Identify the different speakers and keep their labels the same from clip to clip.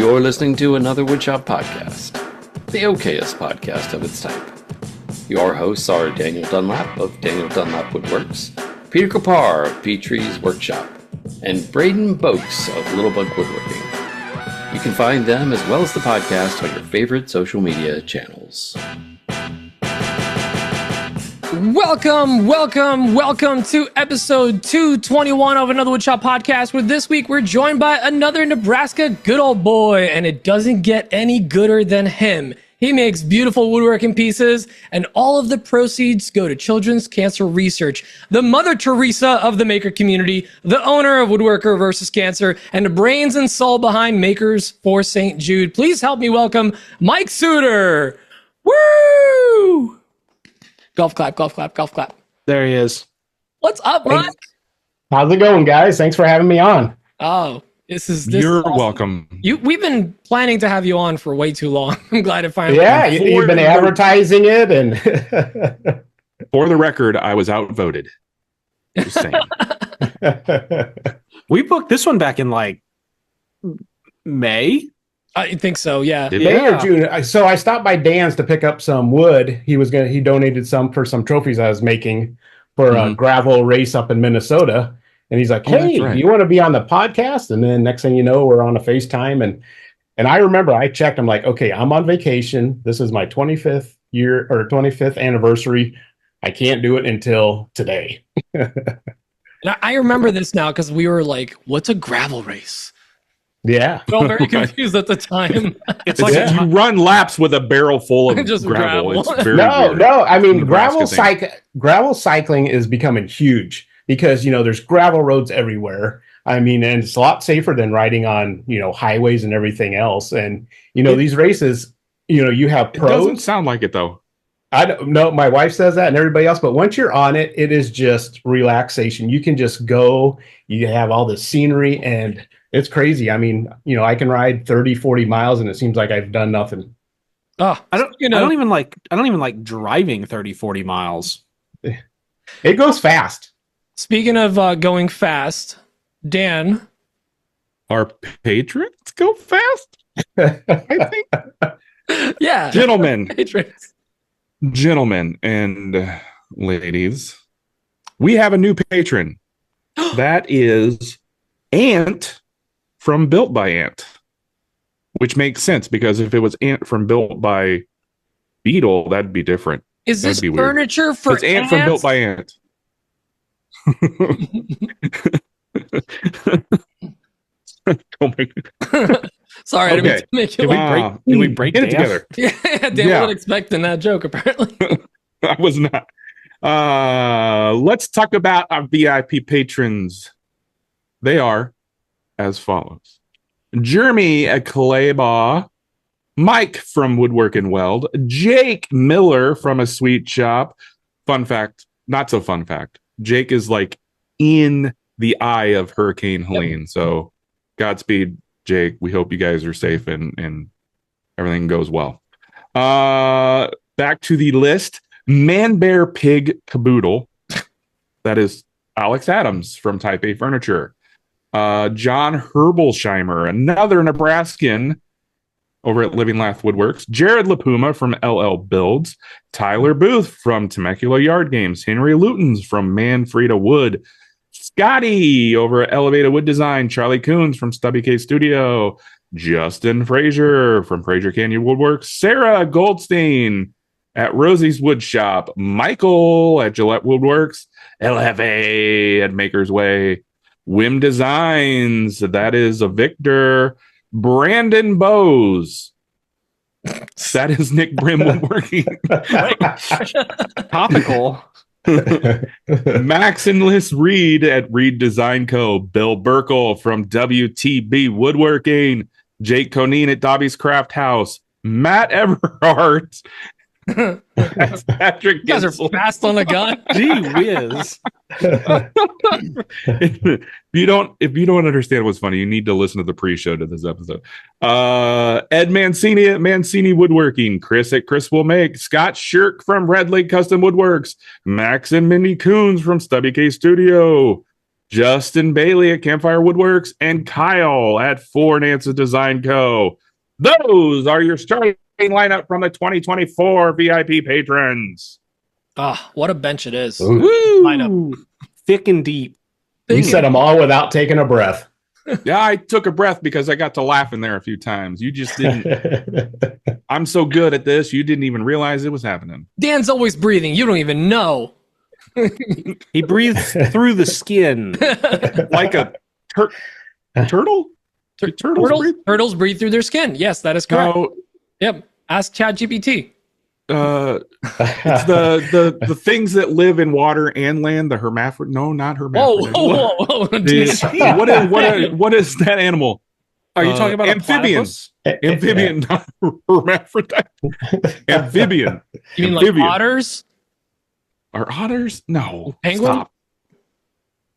Speaker 1: You're listening to another Woodshop podcast, the okayest podcast of its type. Your hosts are Daniel Dunlap of Daniel Dunlap Woodworks, Peter Kapar of Petrie's Workshop, and Braden Boakes of Littlebug Woodworking. You can find them as well as the podcast on your favorite social media channels.
Speaker 2: Welcome to episode 221 of another Woodshop podcast, where this week we're joined by another Nebraska good old boy, and it doesn't get any gooder than him. He makes beautiful woodworking pieces, and all of the proceeds go to children's cancer research. The Mother Teresa of the maker community, the owner of Woodworker versus Cancer, and the brains and soul behind Makers for St. Jude. Please help me welcome Mike Suter. Woo! Golf clap, golf clap, golf clap.
Speaker 3: There he is.
Speaker 2: What's up, Mike?
Speaker 4: How's it going, guys? Thanks for having me on.
Speaker 2: Oh, this
Speaker 3: You're
Speaker 2: awesome.
Speaker 3: welcome.
Speaker 2: We've been planning to have you on for way too long. I'm glad it finally.
Speaker 4: Yeah, you've been advertising it, and
Speaker 3: for the record, I was outvoted. Just saying. We booked this one back in like May.
Speaker 2: I think so. Yeah.
Speaker 4: May or June. So I stopped by Dan's to pick up some wood. He donated some for some trophies I was making for a gravel race up in Minnesota. And he's like, "Hey, you want to be on the podcast?" And then next thing you know, we're on a FaceTime. And I remember I checked. I'm like, okay, I'm on vacation. This is my 25th year or 25th anniversary. I can't do it until today.
Speaker 2: And I remember this now because we were like, "What's a gravel race?"
Speaker 4: Yeah.
Speaker 2: We were all very confused at the time.
Speaker 3: It's like you run laps with a barrel full of
Speaker 2: Just
Speaker 3: gravel.
Speaker 2: gravel.
Speaker 3: It's very
Speaker 4: No. I mean, gravel cycling is becoming huge because, there's gravel roads everywhere. I mean, and it's a lot safer than riding on, highways and everything else. And, these races, you have pros.
Speaker 3: It doesn't sound like it, though.
Speaker 4: I don't know. My wife says that and everybody else. But once you're on it, it is just relaxation. You can just go. You have all the scenery and it's crazy. I mean, I can ride 30, 40 miles and it seems like I've done nothing.
Speaker 2: Oh,
Speaker 3: I don't even like driving 30, 40 miles.
Speaker 4: It goes fast.
Speaker 2: Speaking of going fast, Dan.
Speaker 3: Our patrons go fast, I think.
Speaker 2: Yeah.
Speaker 3: Gentlemen
Speaker 2: Patrons.
Speaker 3: and ladies, we have a new patron. That is Ant from Built by Ant, which makes sense because if it was Ant from Built by Beetle, that'd be different.
Speaker 2: Is this
Speaker 3: That'd be
Speaker 2: furniture
Speaker 3: weird.
Speaker 2: for
Speaker 3: It's Ant from Built by Ant.
Speaker 2: Sorry, I didn't mean to make it.
Speaker 3: Did we break it together?
Speaker 2: Yeah, Dan wasn't expecting that joke, apparently.
Speaker 3: I was not. Let's talk about our VIP patrons. They are as follows: Jeremy at Claybaugh, Mike from Woodwork and Weld, Jake Miller from A Sweet Shop. Fun fact, not so fun fact. Jake is like in the eye of Hurricane Helene. Yep. So Godspeed, Jake. We hope you guys are safe and everything goes well. Back to the list. Man Bear Pig Caboodle. That is Alex Adams from Type A Furniture. John Herbolsheimer, another Nebraskan over at Living Lath Woodworks. Jared LaPuma from LL Builds. Tyler Booth from Temecula Yard Games. Henry Lutens from Manfreda Wood. Scotty over at Elevated Wood Design. Charlie Coons from Stubby K Studio. Justin Frazier from Frazier Canyon Woodworks. Sarah Goldstein at Rosie's Woodshop. Michael at Gillette Woodworks. LFA at Maker's Way. Wim Designs, that is a Victor. Brandon Bowes, that is Nick Brim Woodworking.
Speaker 2: Topical.
Speaker 3: Max and Liz Reed at Reed Design Co. Bill Burkle from WTB Woodworking. Jake Conine at Dobby's Craft House. Matt Everhart. That's Patrick.
Speaker 2: You guys are fast on the gun.
Speaker 3: Gee whiz. If you don't understand what's funny, you need to listen to the pre-show to this episode. Ed Mancini at Mancini Woodworking. Chris at Chris Will Make. Scott Shirk from Red Lake Custom Woodworks. Max and Mindy Coons from Stubby K Studio. Justin Bailey at Campfire Woodworks, and Kyle at Four Nansa Design Co. Those are your starting lineup from the 2024 VIP patrons.
Speaker 2: Ah, what a bench it is.
Speaker 5: Lineup. Thick and deep.
Speaker 4: You said them all without taking a breath.
Speaker 3: Yeah, I took a breath because I got to laughing there a few times. You just didn't. I'm so good at this, you didn't even realize it was happening.
Speaker 2: Dan's always breathing. You don't even know.
Speaker 5: He breathes through the skin.
Speaker 3: Like a turtle?
Speaker 2: Turtles breathe through their skin. Yes, that is correct.
Speaker 3: No,
Speaker 2: Yep. Ask ChatGPT.
Speaker 3: it's the things that live in water and land. The hermaphrodite? No, not hermaphrodite.
Speaker 2: Whoa.
Speaker 3: What is that animal?
Speaker 5: Are you talking about
Speaker 3: amphibians? Amphibian, not hermaphrodite. Amphibian.
Speaker 2: You mean like otters?
Speaker 3: Are otters? No.
Speaker 2: Penguin?
Speaker 3: Stop.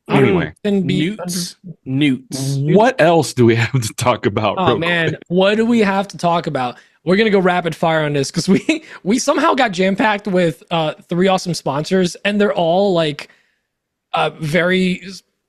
Speaker 3: Anyway,
Speaker 5: Newts.
Speaker 3: What else do we have to talk about?
Speaker 2: Oh man, what do we have to talk about? We're gonna go rapid fire on this because we somehow got jam packed with 3 awesome sponsors, and they're all like very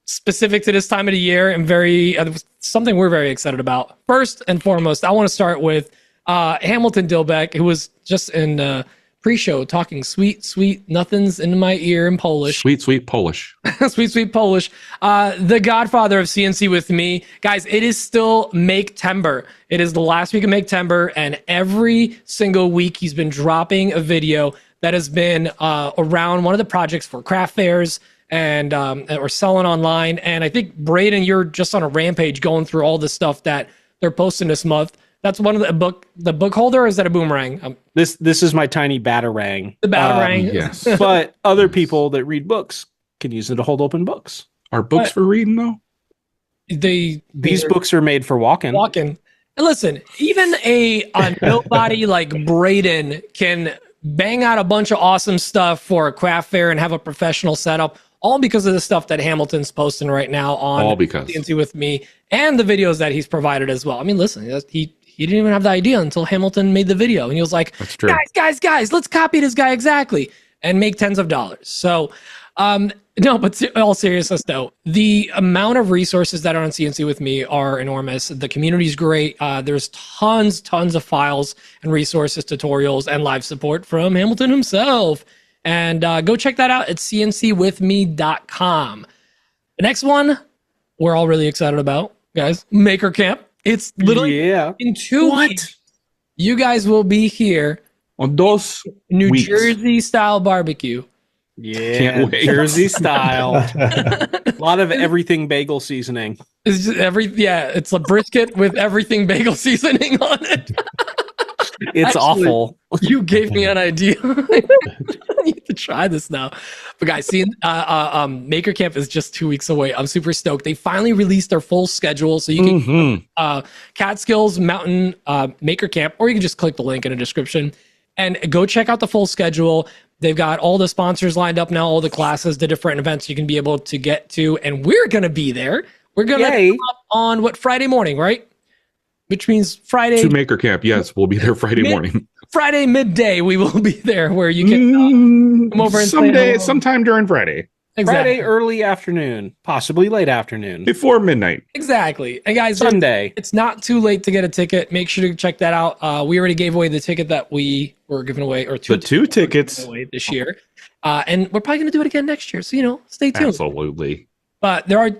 Speaker 2: specific to this time of the year and very something we're very excited about. First and foremost, I want to start with Hamilton Dilbeck, who was just in pre-show talking sweet nothings in my ear in Polish.
Speaker 3: Sweet Polish.
Speaker 2: sweet Polish. The godfather of CNC with me. Guys, it is still Maketember. It is the last week of Maketember, and every single week he's been dropping a video that has been around one of the projects for craft fairs and or selling online. And I think, Braden, you're just on a rampage going through all the stuff that they're posting this month. That's one of the book holder, or is that a boomerang?
Speaker 5: This is my tiny batarang.
Speaker 2: The batarang.
Speaker 3: Yes.
Speaker 5: But other people that read books can use it to hold open books.
Speaker 3: Are books for reading though?
Speaker 5: These books are made for walking.
Speaker 2: And listen, even a nobody like Braden can bang out a bunch of awesome stuff for a craft fair and have a professional setup, all because of the stuff that Hamilton's posting right now on CNC with me and the videos that he's provided as well. I mean, listen, he didn't even have the idea until Hamilton made the video, and he was like,
Speaker 3: "That's true.
Speaker 2: Guys, let's copy this guy exactly and make tens of dollars." So, no, but in all seriousness though, the amount of resources that are on CNC with me are enormous. The community's great. There's tons of files and resources, tutorials, and live support from Hamilton himself. And go check that out at cncwithme.com. The next one we're all really excited about, guys, Makercamp. It's literally in 2 weeks. You guys will be here
Speaker 3: on those
Speaker 2: New
Speaker 3: weeks.
Speaker 2: Jersey style barbecue.
Speaker 5: Yeah,
Speaker 3: can't wait.
Speaker 5: Jersey style. A lot of everything bagel seasoning.
Speaker 2: It's just it's a brisket with everything bagel seasoning on it.
Speaker 5: It's
Speaker 2: Actually,
Speaker 5: awful.
Speaker 2: You gave me an idea. I need to try this now. But guys, seeing Makercamp is just 2 weeks away. I'm super stoked. They finally released their full schedule, so you can Catskills Mountain Makercamp, or you can just click the link in the description and go check out the full schedule. They've got all the sponsors lined up now, all the classes, the different events you can be able to get to, and we're gonna be there. We're gonna come up on Friday morning, right? Which means Friday
Speaker 3: to Makercamp. Yes, we'll be there Friday morning.
Speaker 2: Friday midday, we will be there where you can come over and
Speaker 3: sometime during Friday.
Speaker 2: Exactly.
Speaker 5: Friday early afternoon, possibly late afternoon,
Speaker 3: before midnight.
Speaker 2: Exactly. And guys,
Speaker 5: Sunday.
Speaker 2: It's not too late to get a ticket. Make sure to check that out. We already gave away the ticket that we were giving away, or two tickets away this year, and we're probably going to do it again next year. So stay tuned.
Speaker 3: Absolutely.
Speaker 2: But there are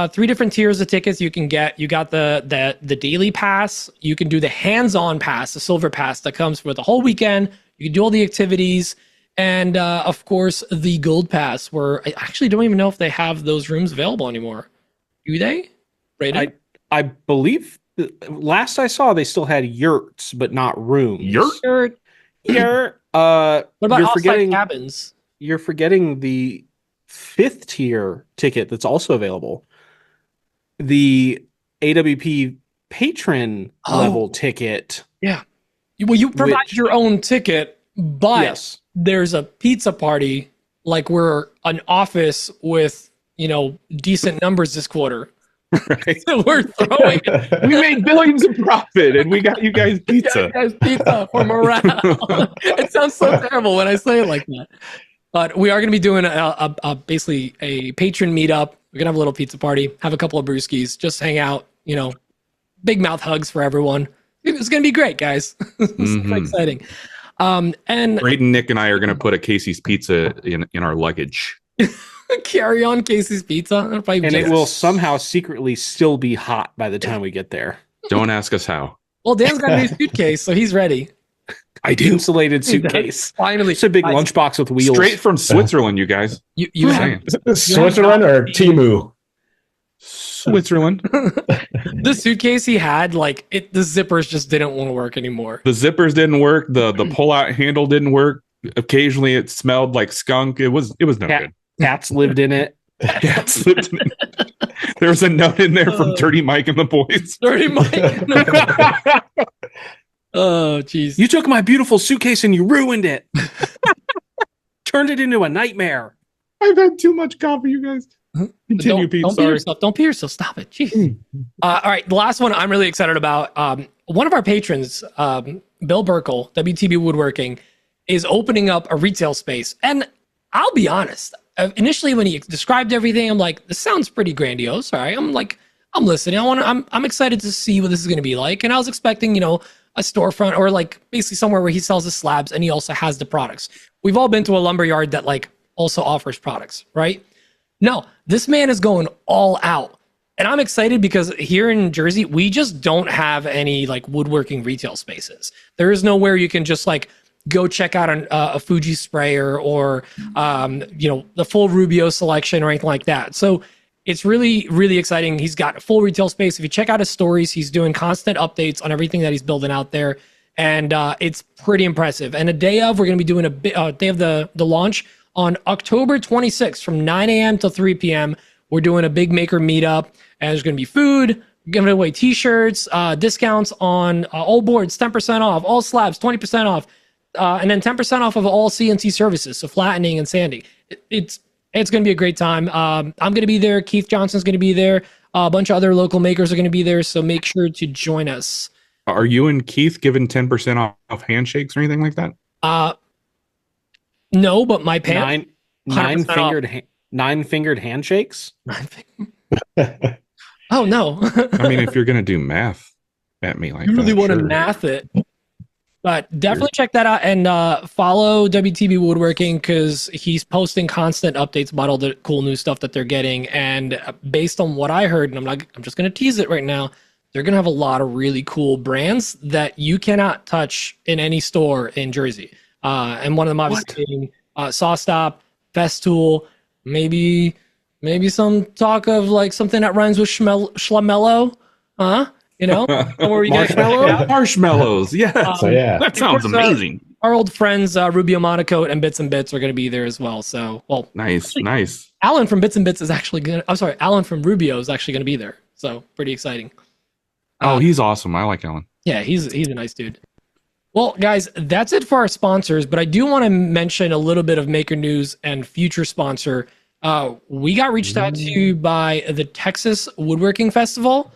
Speaker 2: 3 different tiers of tickets you can get. You got the daily pass. You can do the hands-on pass, the silver pass that comes for the whole weekend. You can do all the activities. And of course, the gold pass, where I actually don't even know if they have those rooms available anymore. Do they? Braden?
Speaker 5: I believe last I saw they still had yurts, but not rooms.
Speaker 2: Yurt.
Speaker 5: What
Speaker 2: about offsite cabins?
Speaker 5: You're forgetting the 5th tier ticket that's also available. The AWP patron level ticket.
Speaker 2: Yeah. Well, you provide your own ticket, but there's a pizza party, like we're an office with, decent numbers this quarter.
Speaker 3: Right.
Speaker 2: So we're throwing it.
Speaker 3: We made billions of profit and we got you guys pizza.
Speaker 2: Pizza for morale. It sounds so terrible when I say it like that. But we are going to be doing basically a patron meetup. We're going to have a little pizza party, have a couple of brewskis, just hang out, big mouth hugs for everyone. It's going to be great, guys. It's super exciting. And
Speaker 3: Braden, Nick, and I are going to put a Casey's Pizza in our luggage.
Speaker 2: carry on Casey's Pizza.
Speaker 5: And it will somehow secretly still be hot by the time we get there.
Speaker 3: Don't ask us how.
Speaker 2: Well, Dan's got a new suitcase, so he's ready.
Speaker 3: I do.
Speaker 5: Insulated suitcase.
Speaker 2: Finally.
Speaker 5: It's a big lunchbox with wheels.
Speaker 3: Straight from Switzerland, you guys.
Speaker 2: You have
Speaker 4: Switzerland or Temu?
Speaker 3: Switzerland.
Speaker 2: The suitcase he had, the zippers just didn't want to work anymore.
Speaker 3: The zippers didn't work. The pull-out handle didn't work. Occasionally, it smelled like skunk. It was no good.
Speaker 5: Cats lived in it.
Speaker 3: Cats lived in it. There was a note in there from Dirty Mike and the boys.
Speaker 2: Dirty Mike. Oh, jeez.
Speaker 5: You took my beautiful suitcase and you ruined it. Turned it into a nightmare.
Speaker 3: I've had too much coffee, you guys. Continue, Pete.
Speaker 2: Don't pee yourself. Don't pee yourself. Stop it. Jeez. All right. The last one I'm really excited about. One of our patrons, Bill Burkle, WTB Woodworking, is opening up a retail space. And I'll be honest. Initially, when he described everything, I'm like, this sounds pretty grandiose. All right. I'm listening. I'm excited to see what this is going to be like. And I was expecting, a storefront or basically somewhere where he sells the slabs and he also has the products. We've all been to a lumber yard that also offers products, right? No, this man is going all out. And I'm excited because here in Jersey, we just don't have any woodworking retail spaces. There is nowhere you can just go check out a Fuji sprayer or, the full Rubio selection or anything like that. So it's really, really exciting. He's got a full retail space. If you check out his stories, he's doing constant updates on everything that he's building out there. And it's pretty impressive. And we're going to be doing a day of the launch on October 26th from 9 a.m. till 3 p.m. We're doing a big maker meetup, and there's going to be food, giving away t-shirts, discounts on all boards, 10% off, all slabs, 20% off, and then 10% off of all CNC services, so flattening and sanding. It's going to be a great time. I'm going to be there. Keith Johnson's going to be there. A bunch of other local makers are going to be there, so make sure to join us.
Speaker 3: Are you and Keith giving 10% off handshakes or anything like that?
Speaker 2: No, but my pants.
Speaker 5: Nine-fingered handshakes?
Speaker 2: Oh, no.
Speaker 3: I mean, if you're going to do math at me like that.
Speaker 2: You really want to math it. But definitely check that out and follow WTB Woodworking because he's posting constant updates about all the cool new stuff that they're getting. And based on what I heard, and I'm just going to tease it right now, they're going to have a lot of really cool brands that you cannot touch in any store in Jersey. And one of them obviously being SawStop, Festool, maybe some talk of something that rhymes with Schlamello, where you
Speaker 3: marshmallows. Yeah. That sounds amazing.
Speaker 2: Our old friends, Rubio Monocoat and Bits and Bits are going to be there as well. So,
Speaker 3: nice.
Speaker 2: Alan from Bits and Bits is actually Alan from Rubio is actually going to be there. So pretty exciting.
Speaker 3: Oh, he's awesome. I like Alan.
Speaker 2: Yeah, he's a nice dude. Well, guys, that's it for our sponsors, but I do want to mention a little bit of Maker News and future sponsor. We got reached out to by the Texas Woodworking Festival,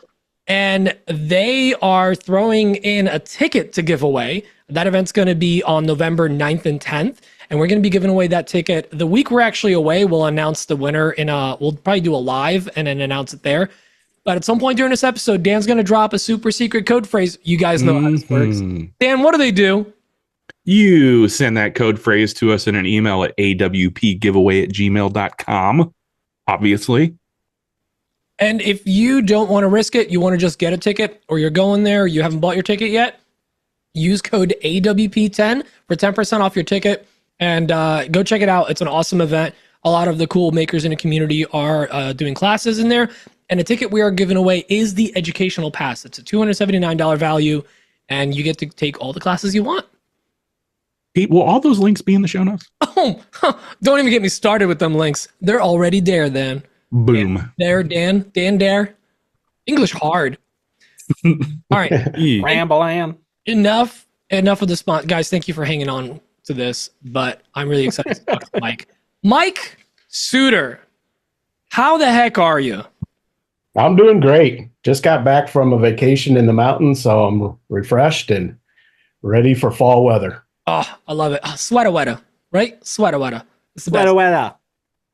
Speaker 2: and they are throwing in a ticket to give away. That event's going to be on November 9th and 10th, and we're going to be giving away that ticket. The week we're actually away, we'll announce the winner we'll probably do a live and then announce it there. But at some point during this episode, Dan's going to drop a super secret code phrase. You guys know how this works. Dan, what do they do?
Speaker 3: You send that code phrase to us in an email at awpgiveaway@gmail.com, obviously.
Speaker 2: And if you don't want to risk it, you want to just get a ticket, or you're going there, or you haven't bought your ticket yet, use code AWP10 for 10% off your ticket, and go check it out. It's an awesome event. A lot of the cool makers in the community are doing classes in there. And the ticket we are giving away is the educational pass. It's a $279 value, and you get to take all the classes you want.
Speaker 3: Pete, will all those links be in the show notes?
Speaker 2: Oh, don't even get me started with them links. They're already there, then.
Speaker 3: Boom.
Speaker 2: Dan there. English hard. All right.
Speaker 5: Ramble-an.
Speaker 2: Enough of the spot. Guys, thank you for hanging on to this, but I'm really excited to talk to Mike. Mike Suter, how the heck are you?
Speaker 4: I'm doing great. Just got back from a vacation in the mountains, so I'm refreshed and ready for fall weather.
Speaker 2: Oh, I love it. Sweater weather, right? Sweater weather. It's the best.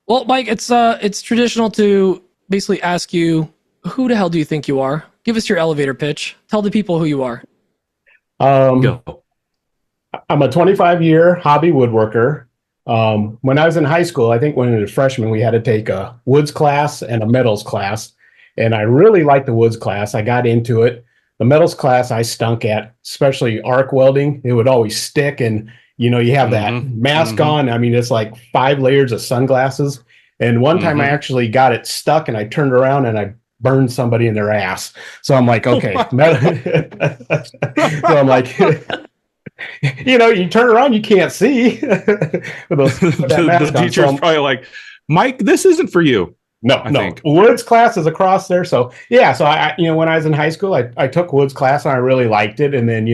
Speaker 2: Well, Mike, it's traditional to basically ask you, who the hell do you think you are? Give us your elevator pitch. Tell the people who you are.
Speaker 3: Go.
Speaker 4: I'm a 25-year hobby woodworker. When I was in high school, I think when I was a freshman, we had to take a woods class and a metals class. And I really liked the woods class. I got into it. The metals class I stunk at, especially arc welding. It would always stick. And, you have that mask on. I mean, it's like 5 layers of sunglasses. And one time I actually got it stuck and I turned around and I burned somebody in their ass. So I'm like, okay. So I'm like, you turn around, you can't see.
Speaker 3: The teacher's probably like, Mike, this isn't for you.
Speaker 4: No. Woods class is across there. So I when I was in high school, I took woods class and I really liked it. And then,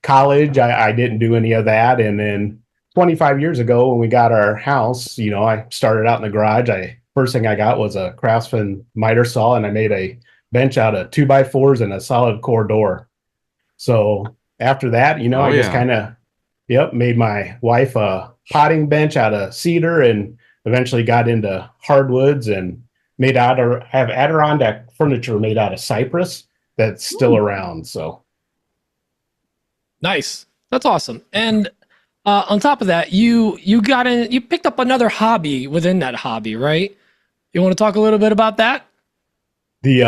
Speaker 4: college, I didn't do any of that. And then 25 years ago, when we got our house, I started out in the garage. First thing I got was a Craftsman miter saw, and I made a bench out of 2x4s and a solid core door. So after that, just kind of, made my wife a potting bench out of cedar, and eventually got into hardwoods and have Adirondack furniture made out of cypress that's still around. So
Speaker 2: nice. That's awesome. And on top of that, you picked up another hobby within that hobby, right? You want to talk a little bit about that?
Speaker 4: The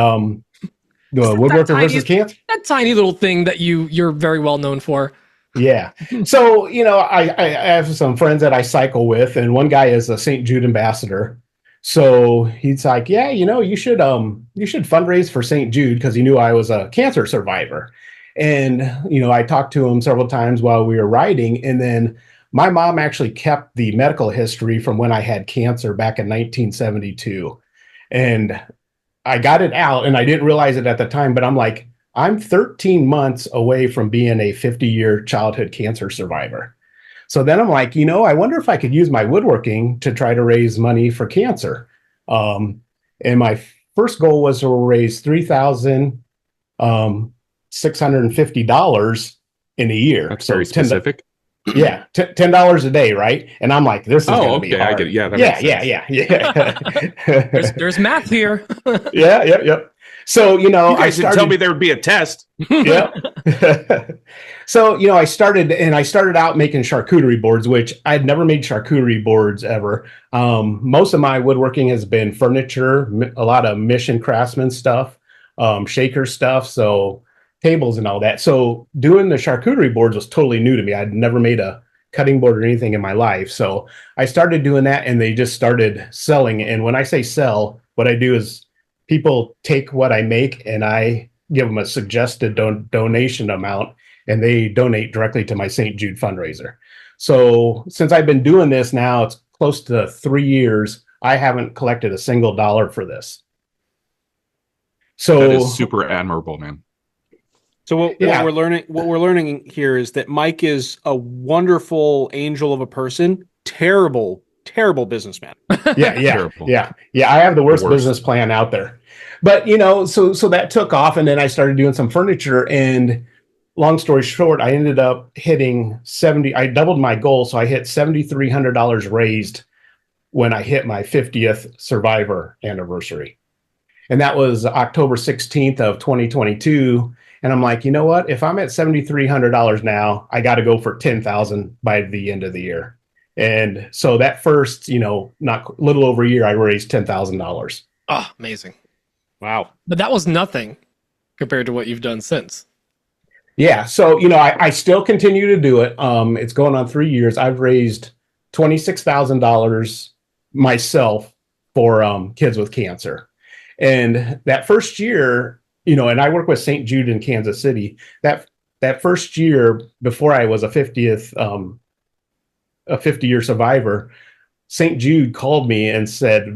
Speaker 4: woodworker versus cancer?
Speaker 2: That tiny little thing that you're very well known for.
Speaker 4: Yeah. So, I have some friends that I cycle with, and one guy is a St. Jude ambassador. So he's like, yeah, you should fundraise for St. Jude, because he knew I was a cancer survivor. And, I talked to him several times while we were riding. And then my mom actually kept the medical history from when I had cancer back in 1972. And I got it out, and I didn't realize it at the time, but I'm like, I'm 13 months away from being a 50-year childhood cancer survivor. So then I'm like, I wonder if I could use my woodworking to try to raise money for cancer. And my first goal was to raise $3,650 in a year.
Speaker 3: That's very specific.
Speaker 4: Yeah, $10 a day, right? And I'm like, this is going to be hard.
Speaker 3: I get it.
Speaker 4: Yeah.
Speaker 2: There's math here.
Speaker 4: Yeah. So,
Speaker 3: you guys didn't tell me there would be a test.
Speaker 4: Yeah. So, I started out making charcuterie boards, which I'd never made charcuterie boards ever. Most of my woodworking has been furniture, a lot of Mission Craftsman stuff, shaker stuff, so tables and all that. So doing the charcuterie boards was totally new to me. I'd never made a cutting board or anything in my life. So I started doing that, and they just started selling. And when I say sell, what I do is people take what I make and I give them a suggested donation amount, and they donate directly to my St. Jude fundraiser. So since I've been doing this now, it's close to 3 years, I haven't collected a single dollar for this. So
Speaker 3: that is super admirable, man.
Speaker 5: So what we're learning here is that Mike is a wonderful angel of a person, terrible businessman.
Speaker 4: Yeah. I have the worst business plan out there. But so that took off, and then I started doing some furniture, and long story short, I ended up hitting I doubled my goal, so I hit $7,300 raised when I hit my 50th survivor anniversary. And that was October 16th of 2022. And I'm like, you know what? If I'm at $7,300 now, I got to go for $10,000 by the end of the year. And so that first, not little over a year, I raised $10,000.
Speaker 2: Oh, amazing.
Speaker 5: Wow.
Speaker 2: But that was nothing compared to what you've done since.
Speaker 4: Yeah. So, I still continue to do it. It's going on 3 years. I've raised $26,000 myself for kids with cancer. And that first year, and I work with St. Jude in Kansas City. That first year, before I was a 50-year survivor, St. Jude called me and said,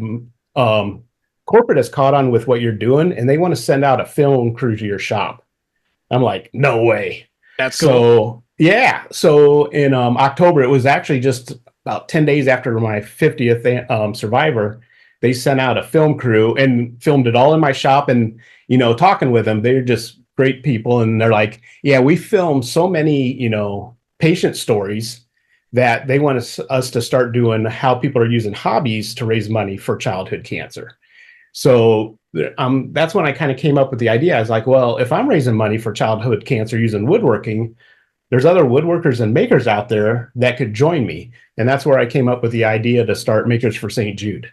Speaker 4: corporate has caught on with what you're doing, and they want to send out a film crew to your shop. I'm like, no way.
Speaker 2: That's cool.
Speaker 4: Yeah. So in October, it was actually just about 10 days after my 50th survivor, they sent out a film crew and filmed it all in my shop. And, talking with them, they're just great people. And they're like, yeah, we filmed so many, patient stories that they want us to start doing how people are using hobbies to raise money for childhood cancer. So that's when I kind of came up with the idea. I was like, well, if I'm raising money for childhood cancer using woodworking, there's other woodworkers and makers out there that could join me. And that's where I came up with the idea to start Makers for St. Jude.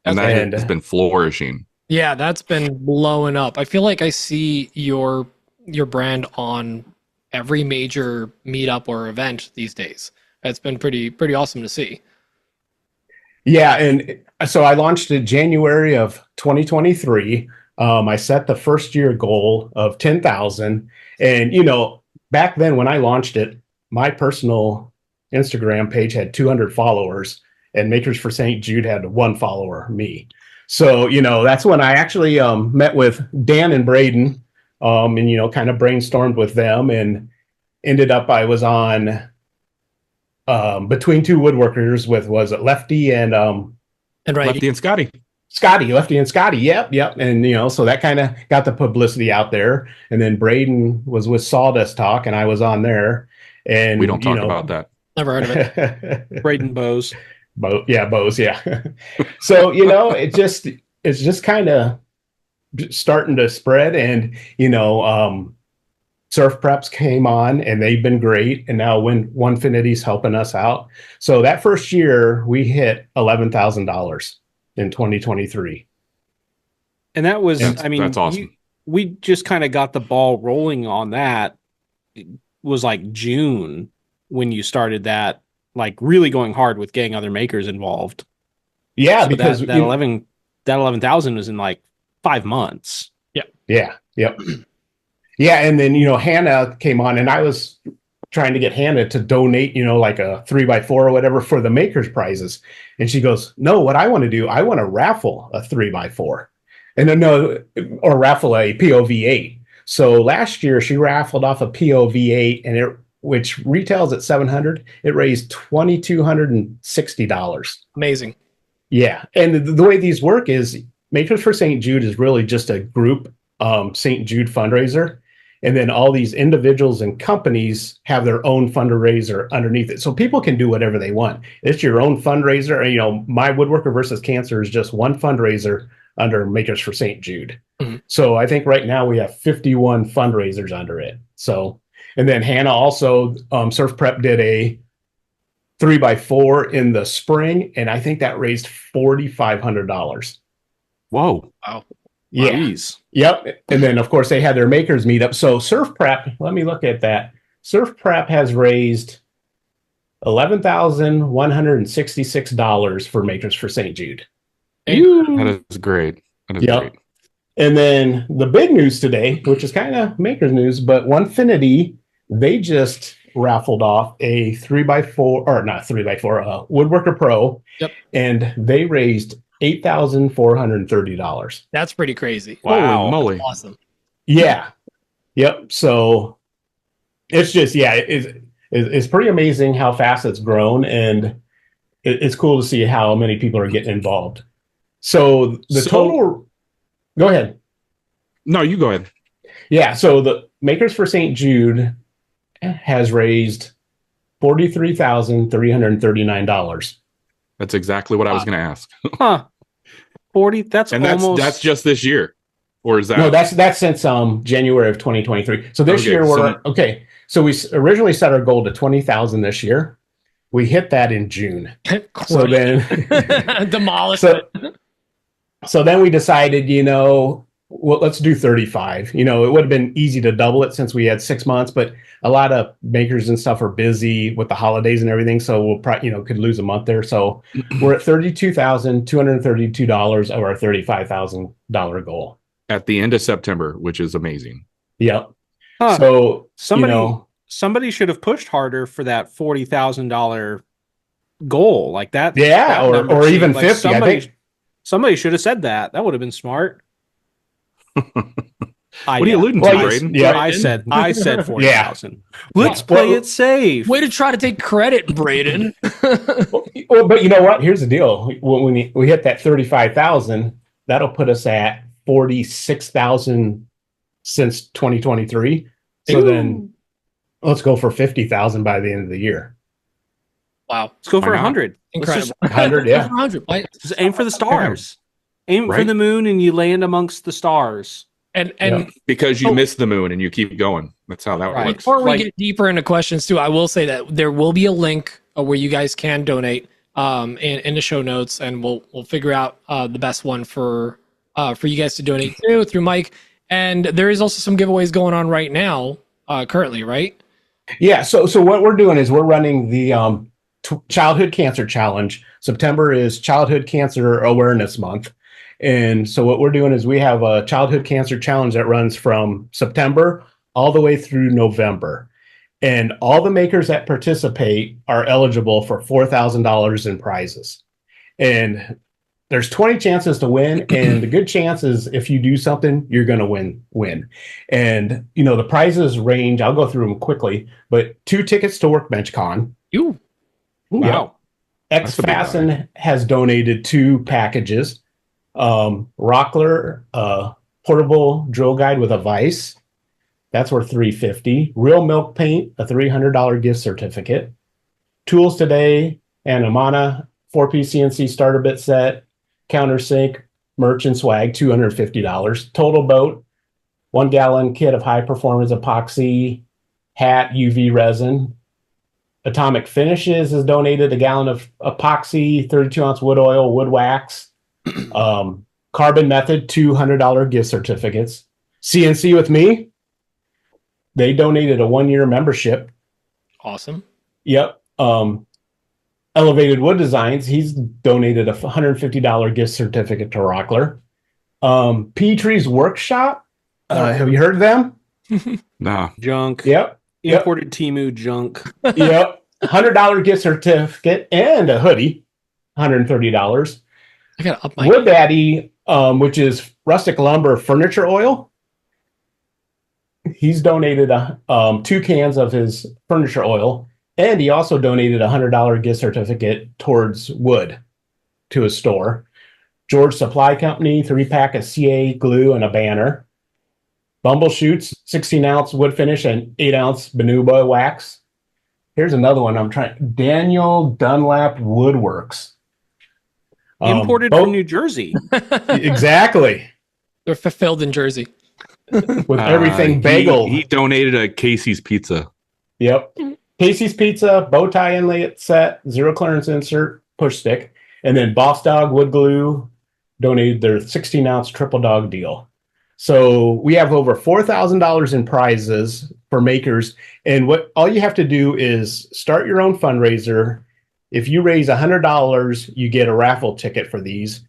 Speaker 3: And that has been flourishing.
Speaker 2: Yeah, that's been blowing up. I feel like I see your brand on every major meetup or event these days. It's been pretty awesome to see.
Speaker 4: Yeah, and so I launched in January of 2023. I set the first year goal of 10,000. And, back then when I launched it, my personal Instagram page had 200 followers and Makers for St. Jude had 1 follower, me. So, that's when I actually met with Dan and Braden and, kind of brainstormed with them and ended up I was on Between Two Woodworkers with, was it Lefty and
Speaker 3: Lefty and Scotty.
Speaker 4: Lefty and Scotty. Yep. And, so that kind of got the publicity out there. And then Braden was with Sawdust Talk and I was on there. And
Speaker 3: we don't talk about that.
Speaker 2: Never heard of it.
Speaker 5: Braden Bose.
Speaker 4: Bose. Yeah. So, it's just kind of starting to spread and, Surf Preps came on and they've been great. And now Onefinity's helping us out. So that first year we hit $11,000 in 2023.
Speaker 5: And that was,
Speaker 3: that's awesome.
Speaker 5: We just kind of got the ball rolling on that. It was like June when you started that, like really going hard with getting other makers involved.
Speaker 4: Yeah,
Speaker 5: so
Speaker 4: because
Speaker 5: that 11,000 was in like 5 months.
Speaker 4: Yeah. Yep. Yeah. And then, Hannah came on and I was trying to get Hannah to donate, like a 3x4 or whatever for the makers prizes. And she goes, no, what I want to do, I want to raffle a 3x4 or raffle a POV8. So last year she raffled off a POV8 and which retails at $700. It raised $2,260.
Speaker 2: Amazing.
Speaker 4: Yeah. And the way these work is Makers for St. Jude is really just a group St. Jude fundraiser. And then all these individuals and companies have their own fundraiser underneath it. So people can do whatever they want. It's your own fundraiser. My Woodworker versus Cancer is just one fundraiser under Makers for St. Jude. Mm-hmm. So I think right now we have 51 fundraisers under it. So, and then Hannah also, Surf Prep did a 3x4 in the spring. And I think that raised $4,500.
Speaker 3: Whoa.
Speaker 2: Wow.
Speaker 4: Yeah.
Speaker 5: Jeez.
Speaker 4: Yep. And then, of course, they had their makers meetup. So Surf Prep, let me look at that. Surf Prep has raised $11,166 for Makers for St. Jude.
Speaker 3: That is great. Great.
Speaker 4: And then the big news today, which is kind of makers news, but Onefinity, they just raffled off a 3x4, or not 3x4, Woodworker Pro.
Speaker 2: Yep.
Speaker 4: And they raised $8,430.
Speaker 2: That's pretty crazy.
Speaker 3: Wow. Holy moly.
Speaker 2: That's awesome.
Speaker 4: Yeah. Yep. So it's just, it's pretty amazing how fast it's grown. And it's cool to see how many people are getting involved. So total, go ahead.
Speaker 3: No, you go ahead.
Speaker 4: Yeah. So the Makers for St. Jude has raised $43,339.
Speaker 3: That's exactly what I was going to ask.
Speaker 5: Huh. 40. That's
Speaker 3: just this year, or is that?
Speaker 4: No, that's since January of 2023. So this year So we originally set our goal to 20,000 this year. We hit that in June. So then
Speaker 2: demolish it.
Speaker 4: So then we decided, let's do 35. It would have been easy to double it since we had 6 months, but a lot of makers and stuff are busy with the holidays and everything. So we'll probably, could lose a month there. So we're at $32,232 of our $35,000 goal.
Speaker 3: At the end of September, which is amazing.
Speaker 4: Yep.
Speaker 5: Huh.
Speaker 4: So
Speaker 5: somebody should have pushed harder for that $40,000 goal like that.
Speaker 4: Yeah. Or even like 50. I think
Speaker 5: somebody should have said that. That would have been smart.
Speaker 3: What are you alluding to, Braden?
Speaker 5: Yeah, I said 40,000. Yeah. Let's play it safe.
Speaker 2: Way to try to take credit, Braden.
Speaker 4: Well, but you know what? Here's the deal. When we hit that 35,000, that'll put us at 46,000 since 2023. So then Let's go for 50,000 by the end of the year.
Speaker 2: Wow.
Speaker 5: Let's go for
Speaker 3: Why not?
Speaker 5: 100.
Speaker 2: Incredible.
Speaker 4: 100, yeah.
Speaker 2: 100.
Speaker 5: Just aim for the stars. Aim for
Speaker 3: Right?
Speaker 5: the moon and you land amongst the stars.
Speaker 2: And
Speaker 3: Because you miss the moon and you keep going. That's how that
Speaker 5: Right.
Speaker 3: works.
Speaker 2: before we
Speaker 5: Like-
Speaker 2: get deeper into questions too, I will say that there will be a link where you guys can donate in the show notes, and we'll figure out the best one for you guys to donate to through Mike. And there is also some giveaways going on right now, currently, right?
Speaker 4: Yeah. So what we're doing is we're running the Childhood Cancer Challenge. September is Childhood Cancer Awareness Month. And so what we're doing is we have a Childhood Cancer Challenge that runs from September all the way through November. And all the makers that participate are eligible for $4,000 in prizes. And there's 20 chances to win. And the good chance is if you do something, you're going to win. And, the prizes range, I'll go through them quickly, but 2 tickets to Workbench Con.
Speaker 2: You.
Speaker 5: Wow.
Speaker 3: That's a big
Speaker 4: X-Fasten has donated 2 packages. Rockler, portable drill guide with a vise. That's worth $350. Real Milk Paint, a $300 gift certificate. Tools Today and Amana 4-piece CNC starter bit set, countersink, merch and swag, $250. Total Boat, 1 gallon kit of high performance epoxy, hat, UV resin. Atomic Finishes has donated a gallon of epoxy, 32 ounce wood oil, wood wax. Carbon Method, $200 gift certificates. CNC with Me, they donated a 1-year membership.
Speaker 2: Awesome.
Speaker 4: Yep. Elevated Wood Designs, he's donated a $150 gift certificate to Rockler. Petrie's Workshop, have you heard of them?
Speaker 3: Nah.
Speaker 5: Junk.
Speaker 4: Yep.
Speaker 5: Imported Temu junk.
Speaker 4: Yep. $100 gift certificate and a hoodie, $130.
Speaker 2: I gotta up my
Speaker 4: Wood Daddy, which is rustic lumber furniture oil. He's donated 2 cans of his furniture oil, and he also donated a $100 gift certificate towards wood to his store. George Supply Company, 3-pack of CA glue and a banner. Bumbleshoots, 16-ounce wood finish and 8-ounce Bonuba wax. Here's another one I'm trying. Daniel Dunlap Woodworks.
Speaker 5: Imported from New Jersey.
Speaker 4: Exactly.
Speaker 2: They're fulfilled in Jersey.
Speaker 4: With everything bagel.
Speaker 3: He donated a Casey's Pizza.
Speaker 4: Yep. Casey's Pizza, bow tie inlay set, 0 clearance insert, push stick. And then Boss Dog Wood Glue donated their 16-ounce triple dog deal. So we have over $4,000 in prizes for makers. And all you have to do is start your own fundraiser. If you raise $100, you get a raffle ticket for these.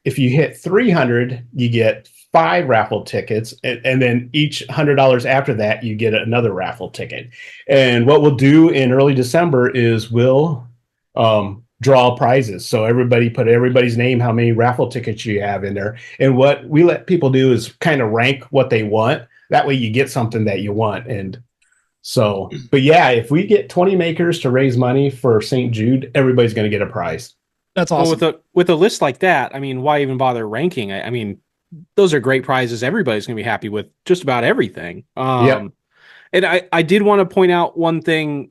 Speaker 4: If you hit 300, you get 5 raffle tickets, and then each $100 after that, you get another raffle ticket. And what we'll do in early December is we'll draw prizes. So everybody put everybody's name, how many raffle tickets you have in there. And what we let people do is kind of rank what they want. That way you get something that you want. And so, but yeah, if we get 20 makers to raise money for St. Jude, everybody's going to get a prize.
Speaker 2: That's awesome.
Speaker 5: Well, with a list like that, I mean, why even bother ranking? I mean, those are great prizes. Everybody's going to be happy with just about everything. And I did want to point out one thing.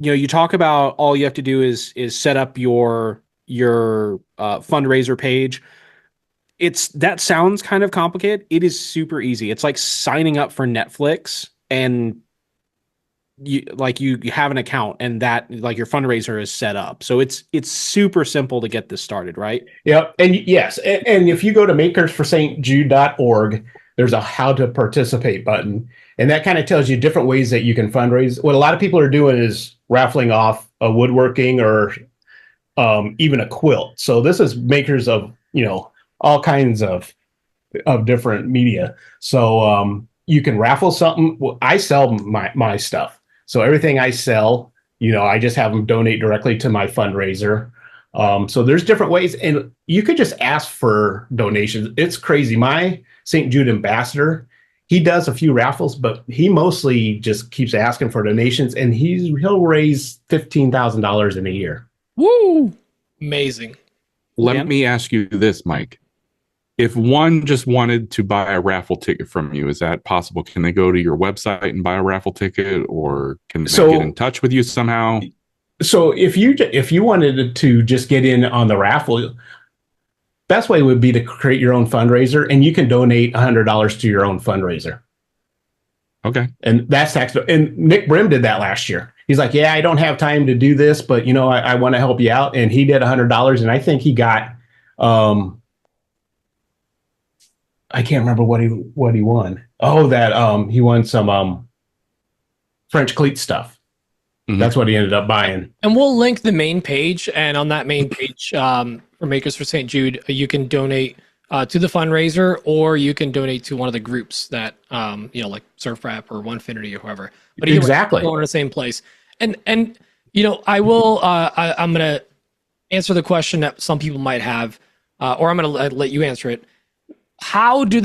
Speaker 5: You talk about all you have to do is set up your fundraiser page. That sounds kind of complicated. It is super easy. It's like signing up for Netflix, and you have an account, and that like your fundraiser is set up. So it's super simple to get this started, right?
Speaker 4: Yep. And yes, and if you go to makersforstjude.org, there's a how to participate button, and that kind of tells you different ways that you can fundraise. What a lot of people are doing is raffling off a woodworking or even a quilt. So this is makers of all kinds of different media. So you can raffle something. Well, I sell my stuff. So everything I sell, I just have them donate directly to my fundraiser. So there's different ways, and you could just ask for donations. It's crazy. My St. Jude ambassador, he does a few raffles, but he mostly just keeps asking for donations, and he'll raise $15,000 in a year.
Speaker 2: Woo! Amazing.
Speaker 3: Let me ask you this, Mike. if one just wanted to buy a raffle ticket from you, is that possible? Can they go to your website and buy a raffle ticket, or can they get in touch with you somehow?
Speaker 4: So if you wanted to just get in on the raffle, best way would be to create your own fundraiser, and you can donate $100 to your own fundraiser.
Speaker 3: Okay.
Speaker 4: And that's tax. And Nick Brim did that last year. He's like, yeah, I don't have time to do this, but I want to help you out. And he did $100, and I think he got, I can't remember what he won. Oh, that he won some French cleat stuff. Mm-hmm. That's what he ended up buying.
Speaker 2: And we'll link the main page, and on that main page for Makers for St. Jude, you can donate to the fundraiser, or you can donate to one of the groups that like Surf Prep or Onefinity or whoever. But
Speaker 4: exactly,
Speaker 2: going to the same place. And I will. I'm going to answer the question that some people might have, or I'm going to let you answer it. How do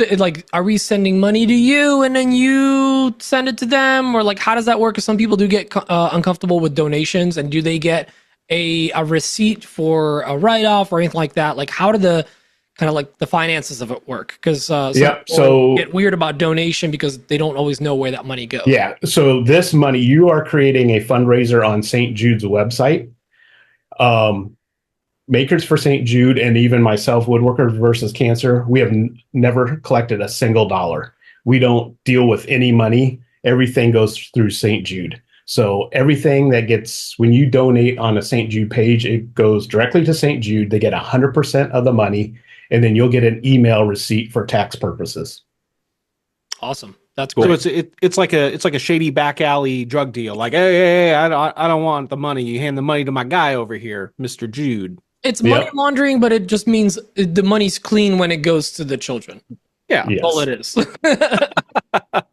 Speaker 2: are we sending money to you and then you send it to them, or how does that work? Because some people do get uncomfortable with donations, and do they get a receipt for a write-off or anything like that? How do the kind of the finances of it work? Because so get weird about donation because they don't always know where that money goes.
Speaker 4: Yeah. So this money, you are creating a fundraiser on St. Jude's website. Makers for St. Jude, and even myself, Woodworker versus Cancer, we have never collected a single dollar. We don't deal with any money. Everything goes through St. Jude. So everything that gets, when you donate on a St. Jude page, it goes directly to St. Jude. They get 100% of the money, and then you'll get an email receipt for tax purposes.
Speaker 2: Awesome. That's cool.
Speaker 5: So it's like a shady back alley drug deal. Hey, I don't want the money. You hand the money to my guy over here, Mr. Jude.
Speaker 2: It's money laundering, but it just means the money's clean when it goes to the children.
Speaker 5: Yeah,
Speaker 2: that's all it is. And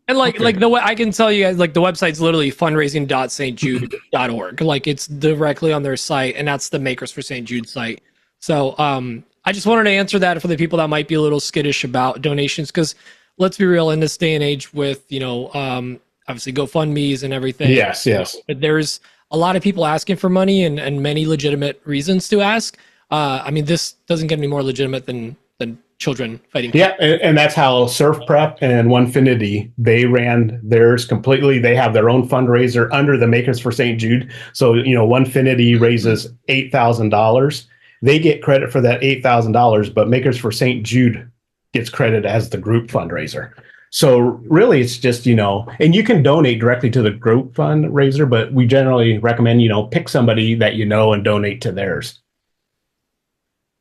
Speaker 2: the way I can tell you guys, the website's literally fundraising.stjude.org. It's directly on their site, and that's the Makers for St. Jude site. So I just wanted to answer that for the people that might be a little skittish about donations, because let's be real, in this day and age with obviously GoFundMe's and everything.
Speaker 4: Yes.
Speaker 2: But there's a lot of people asking for money, and many legitimate reasons to ask. This doesn't get any more legitimate than children fighting.
Speaker 4: Yeah, and that's how Surf Prep and Onefinity, they ran theirs completely. They have their own fundraiser under the Makers for St. Jude. So, Onefinity raises $8,000. They get credit for that $8,000, but Makers for St. Jude gets credit as the group fundraiser. So really, it's just, and you can donate directly to the group fundraiser, but we generally recommend, pick somebody that and donate to theirs.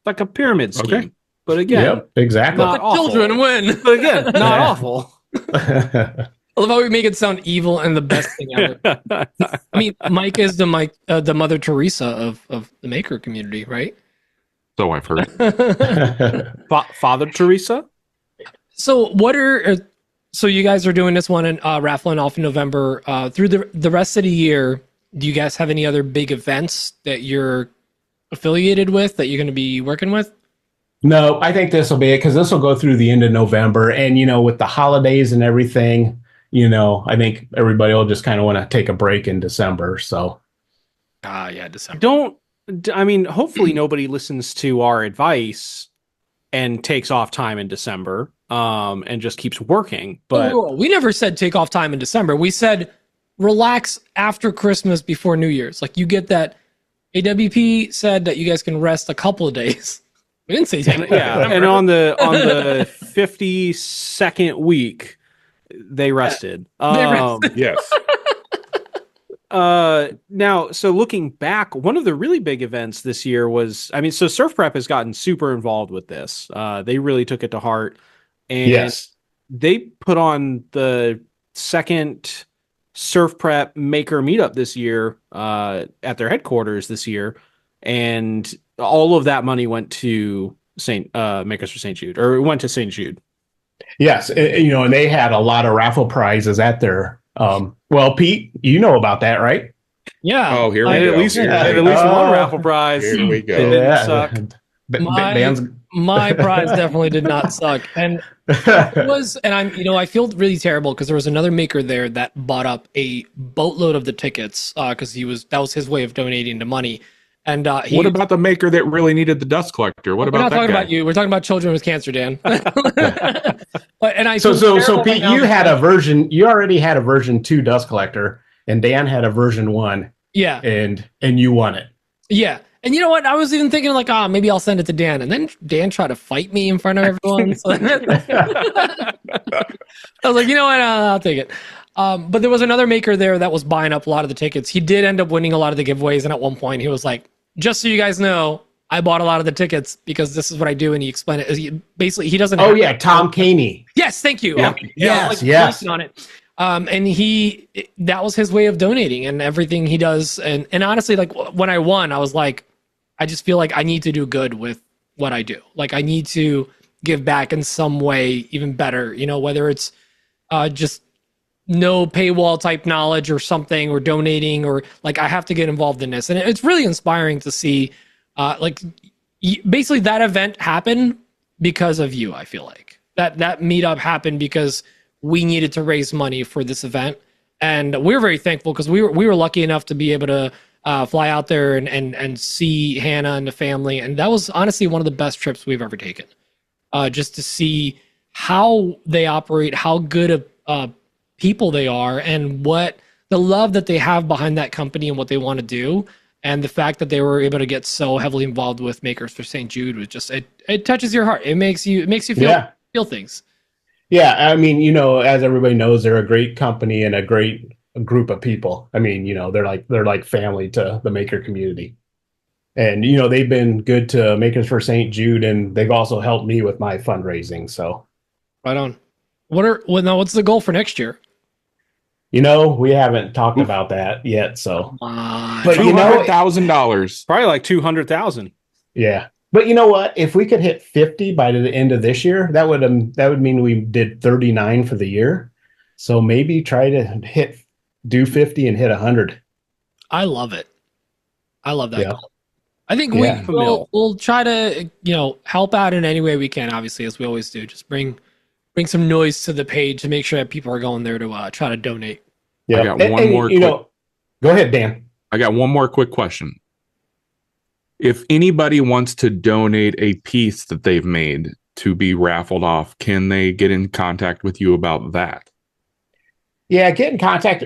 Speaker 5: Like a pyramid scheme. Okay. But again,
Speaker 4: yep, exactly.
Speaker 2: Let the children win.
Speaker 5: But again, not awful.
Speaker 2: I love how we make it sound evil and the best thing ever. Mike is the Mother Teresa of the maker community, right?
Speaker 3: So I've heard.
Speaker 5: Father Teresa?
Speaker 2: So so you guys are doing this one and raffling off in November. Through the rest of the year, do you guys have any other big events that you're affiliated with that you're going to be working with?
Speaker 4: No, I think this will be it, because this will go through the end of November. And, with the holidays and everything, I think everybody will just kind of want to take a break in December. So,
Speaker 2: December.
Speaker 5: Hopefully nobody listens to our advice and takes off time in December and just keeps working. But
Speaker 2: we never said take off time in December. We said relax after Christmas, before New Year's. You get that. AWP said that you guys can rest a couple of days. We didn't say take.
Speaker 5: And on the 52nd week, they rested.
Speaker 3: Yes.
Speaker 5: Now, so looking back, one of the really big events this year was, so Surf Prep has gotten super involved with this. They really took it to heart, and they put on the second Surf Prep Maker meetup this year at their headquarters this year, and all of that money went to Makers for St. Jude, or it went to St. Jude.
Speaker 4: Yes, and they had a lot of raffle prizes at their. Well, Pete, you know about that, right?
Speaker 2: Yeah.
Speaker 3: Oh, here we go.
Speaker 5: At least one raffle prize.
Speaker 3: Here we go.
Speaker 5: It didn't suck.
Speaker 2: My prize definitely did not suck, and it was. And I feel really terrible because there was another maker there that bought up a boatload of the tickets because that was his way of donating the money. And
Speaker 3: what about the maker that really needed the dust collector? What about that guy?
Speaker 2: We're not talking about you. We're talking about children with cancer, Dan.
Speaker 4: So Pete, you had a version. You already had a version 2 dust collector, and Dan had a version 1.
Speaker 2: Yeah,
Speaker 4: and you won it.
Speaker 2: Yeah, and you know what? I was even thinking like, maybe I'll send it to Dan, and then Dan tried to fight me in front of everyone. So I was like, you know what? I'll take it. But there was another maker there that was buying up a lot of the tickets. He did end up winning a lot of the giveaways, and at one point he was like, just so you guys know, I bought a lot of the tickets because this is what I do. And he explained it. Basically, he doesn't.
Speaker 4: Oh, yeah. Tom Caney.
Speaker 2: Yes. Thank you.
Speaker 4: Yeah. Yes.
Speaker 2: On it. And that was his way of donating and everything he does. And honestly, like when I won, I was like, I just feel like I need to do good with what I do. Like I need to give back in some way, even better, whether it's just no paywall type knowledge or something, or donating, or like I have to get involved in this. And it's really inspiring to see basically that event happened because of you. I feel like that meetup happened because we needed to raise money for this event. And we're very thankful because we were lucky enough to be able to fly out there and see Hannah and the family. And that was honestly one of the best trips we've ever taken, just to see how they operate, how good of people they are, and what the love that they have behind that company and what they want to do. And the fact that they were able to get so heavily involved with Makers for St. Jude was just, it touches your heart. It makes you feel things.
Speaker 4: Yeah. I mean, as everybody knows, they're a great company and a great group of people. I mean, they're like family to the maker community. And, they've been good to Makers for St. Jude, and they've also helped me with my fundraising. So
Speaker 2: right on. What's the goal for next year?
Speaker 4: We haven't talked about that yet. So,
Speaker 3: but $200,000,
Speaker 5: probably like 200,000.
Speaker 4: Yeah, but you know what? If we could hit 50 by the end of this year, that would mean we did 39 for the year. So maybe try to do 50 and hit 100.
Speaker 2: I love it. I love that goal. I think we'll try to help out in any way we can. Obviously, as we always do, just bring some noise to the page to make sure that people are going there to try to donate.
Speaker 4: Yeah.
Speaker 3: I got one more.
Speaker 4: Go ahead, Dan.
Speaker 3: I got one more quick question. If anybody wants to donate a piece that they've made to be raffled off, can they get in contact with you about that?
Speaker 4: Yeah, get in contact.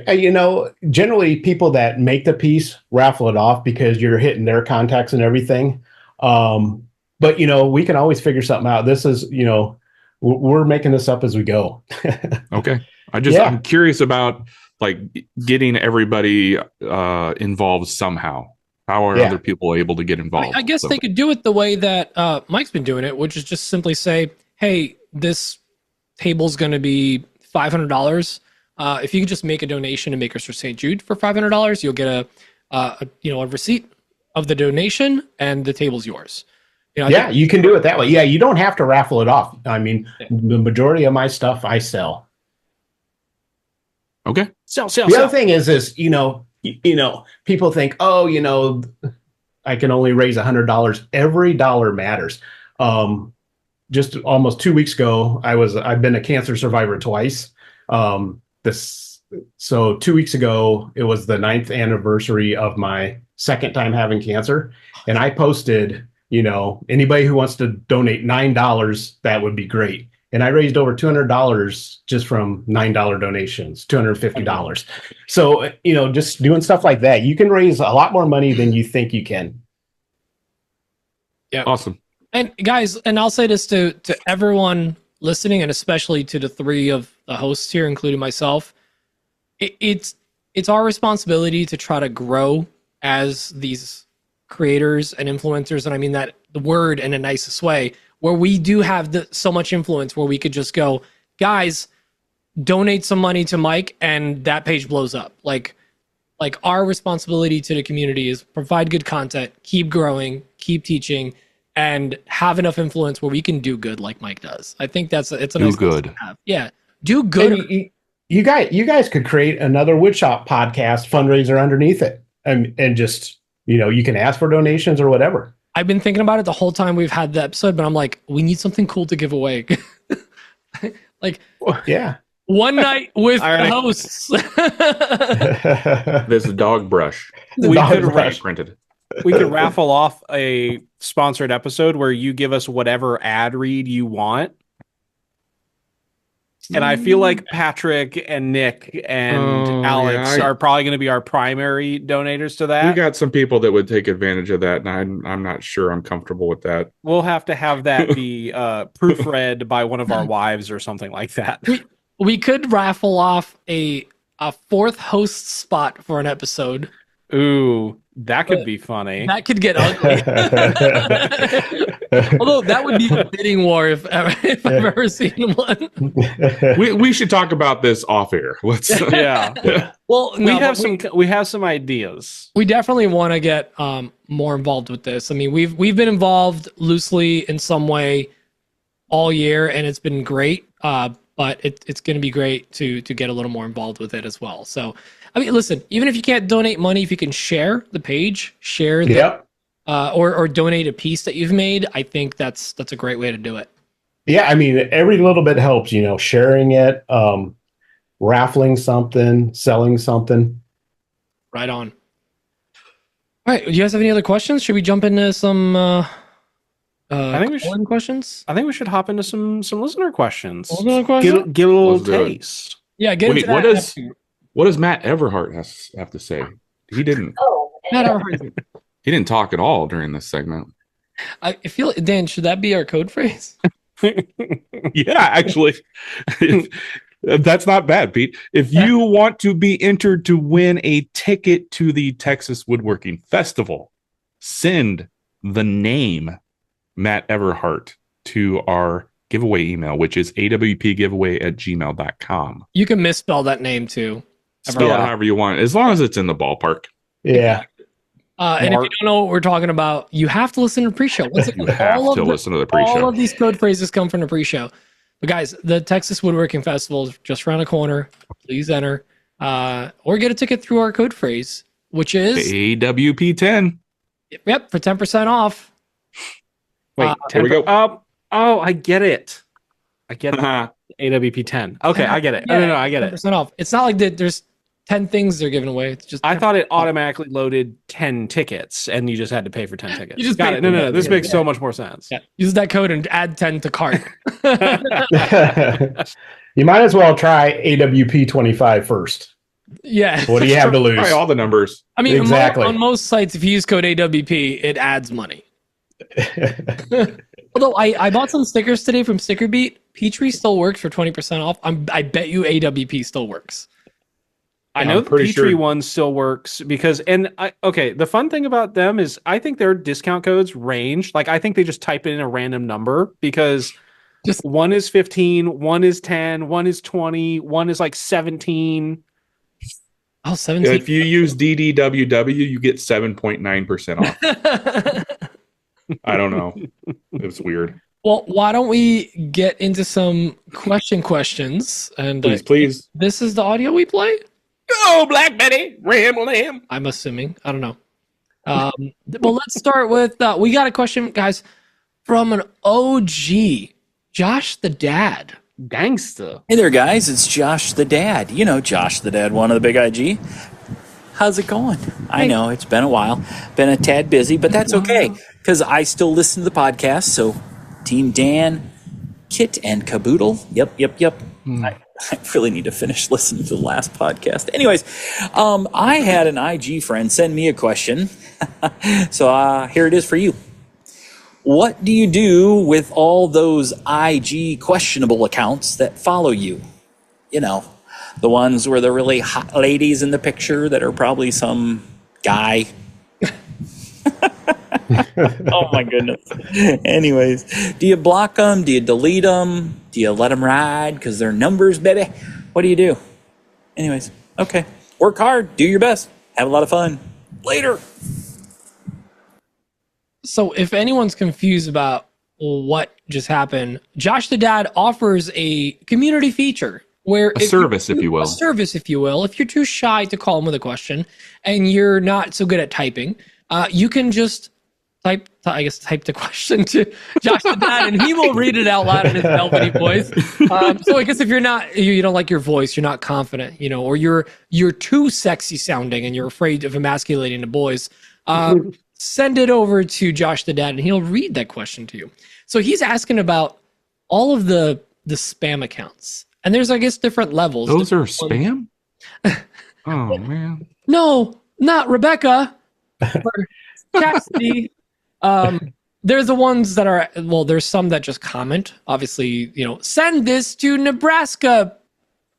Speaker 4: Generally people that make the piece raffle it off because you're hitting their contacts and everything. But we can always figure something out. This is, we're making this up as we go.
Speaker 3: Okay. I'm curious about like getting everybody involved somehow. How are other people able to get involved?
Speaker 2: I guess they could do it the way that Mike's been doing it, which is just simply say, hey, this table's going to be $500. If you could just make a donation to Makers for St. Jude for $500, you'll get a receipt of the donation and the table's yours.
Speaker 4: You can do it that way. Yeah, you don't have to raffle it off. I mean, the majority of my stuff I sell.
Speaker 3: Okay.
Speaker 2: Sell.
Speaker 4: The other thing is people think, I can only raise $100. Every dollar matters. Just almost 2 weeks ago, I've been a cancer survivor twice. So 2 weeks ago, it was the 9th anniversary of my second time having cancer. And I posted, anybody who wants to donate $9, that would be great. And I raised over $200 just from $9 donations, $250. So, just doing stuff like that, you can raise a lot more money than you think you can.
Speaker 2: Yeah.
Speaker 3: Awesome.
Speaker 2: And guys, and I'll say this to everyone listening, and especially to the 3 of the hosts here, including myself, it's our responsibility to try to grow as these creators and influencers. And I mean that the word in a nicest way, where we do have so much influence where we could just go, guys, donate some money to Mike and that page blows up. Like our responsibility to the community is provide good content, keep growing, keep teaching, and have enough influence where we can do good like Mike does. I think it's a nice
Speaker 3: good
Speaker 2: to have. Yeah. Do good.
Speaker 4: You guys could create another Woodshop podcast fundraiser underneath it and just, you can ask for donations or whatever.
Speaker 2: I've been thinking about it the whole time we've had the episode, but I'm like, we need something cool to give away. One night with the hosts.
Speaker 3: This dog brush.
Speaker 4: We could have
Speaker 3: printed.
Speaker 5: we could raffle off a sponsored episode where you give us whatever ad read you want. And I feel like Patrick and Nick and Alex are probably going to be our primary donators to that.
Speaker 3: We got some people that would take advantage of that, and I'm not sure I'm comfortable with that.
Speaker 5: We'll have to have that be proofread by one of our wives or something like that.
Speaker 2: We could raffle off a fourth host spot for an episode.
Speaker 5: Ooh, that could be funny.
Speaker 2: That could get ugly. Although that would be a bidding war if I've ever seen one.
Speaker 3: We should talk about this off air. Let's.
Speaker 5: Yeah. Well, we have some ideas.
Speaker 2: We definitely want to get more involved with this. I mean, we've been involved loosely in some way all year, and it's been great. But it's going to be great to get a little more involved with it as well. So, I mean, listen, even if you can't donate money, if you can share the page, or donate a piece that you've made, I think that's a great way to do it.
Speaker 4: Yeah, I mean, every little bit helps, sharing it, raffling something, selling something.
Speaker 2: Right on. All right, do you guys have any other questions? Should we jump into some
Speaker 5: I think we should
Speaker 2: questions?
Speaker 5: I think we should hop into some listener questions.
Speaker 2: Listener questions?
Speaker 5: Get a little taste.
Speaker 2: Yeah, get into
Speaker 3: that. What does Matt Everhart have to say? He didn't.
Speaker 2: Matt Everhart.
Speaker 3: He didn't talk at all during this segment.
Speaker 2: I feel, Dan, should that be our code phrase?
Speaker 3: Yeah, actually. That's not bad, Pete. If you want to be entered to win a ticket to the Texas Woodworking Festival, send the name Matt Everhart to our giveaway email, which is awpgiveaway@gmail.com.
Speaker 2: You can misspell that name too.
Speaker 3: Spell it however you want, as long as it's in the ballpark.
Speaker 4: Yeah.
Speaker 2: And if you don't know what we're talking about, you have to listen to the pre-show.
Speaker 3: You have to listen to the pre-show.
Speaker 2: All of these code phrases come from the pre-show. But guys, the Texas Woodworking Festival is just around the corner. Please enter or get a ticket through our code phrase, which is
Speaker 3: AWP10.
Speaker 2: Yep, for 10% off.
Speaker 5: Wait,
Speaker 3: here we go.
Speaker 5: Oh, I get it. AWP 10. Okay, I get it.
Speaker 2: Yeah,
Speaker 5: no, I get
Speaker 2: 10% off. It's not like there's 10 things they're giving away. It's just
Speaker 5: I thought it automatically loaded 10 tickets and you just had to pay for 10 tickets.
Speaker 2: You just
Speaker 5: got it. No. This makes so much more sense.
Speaker 2: Yeah. Use that code and add 10 to cart.
Speaker 4: You might as well try AWP 25 first.
Speaker 2: Yeah.
Speaker 4: What do you have to lose?
Speaker 3: Try all the numbers.
Speaker 2: I mean,
Speaker 4: exactly.
Speaker 2: On most sites, if you use code AWP, it adds money. Although I bought some stickers today from StickerBeat. Petrie still works for 20% off. I bet you AWP still works.
Speaker 5: I know the Petrie one still works because, the fun thing about them is I think their discount codes range. Like, I think they just type in a random number because one is 15, one is 10, one is 20, one is like 17.
Speaker 2: Oh, 17.
Speaker 3: If you use DDWW, you get 7.9% off. I don't know. It's weird.
Speaker 2: Well, why don't we get into some questions? And
Speaker 3: please.
Speaker 2: This is the audio we play?
Speaker 3: Go, Black Betty. Ram.
Speaker 2: I'm assuming. I don't know. Well, let's start with, we got a question, guys, from an OG, Josh the Dad.
Speaker 5: Gangster.
Speaker 6: Hey there, guys. It's Josh the Dad. You know Josh the Dad, one of the big IG. How's it going? I know it's been a while. Been a tad busy, but that's okay because I still listen to the podcast. So Team Dan, Kit, and Caboodle. Yep. I really need to finish listening to the last podcast. Anyways, I had an IG friend send me a question. So here it is for you. What do you do with all those IG questionable accounts that follow you? You know, the ones where they're really hot ladies in the picture that are probably some guy. Oh my goodness. Anyways, do you block them? Do you delete them? Do you let them ride because they're numbers, baby? What do you do? Anyways, okay. Work hard. Do your best. Have a lot of fun. Later.
Speaker 2: So if anyone's confused about what just happened, Josh the Dad offers a community feature where
Speaker 3: a service, if you will.
Speaker 2: If you're too shy to call him with a question and you're not so good at typing, you can just type the question to Josh the Dad and he will read it out loud in his velvety voice. So I guess if you don't like your voice, you're not confident, or you're too sexy sounding and you're afraid of emasculating the boys. send it over to Josh the Dad, and he'll read that question to you. So he's asking about all of the spam accounts, and there's, I guess, different levels.
Speaker 3: Those are spam? Oh, man.
Speaker 2: No, not Rebecca. Cassidy. There's the ones that are, well, there's some that just comment. Obviously, send this to Nebraska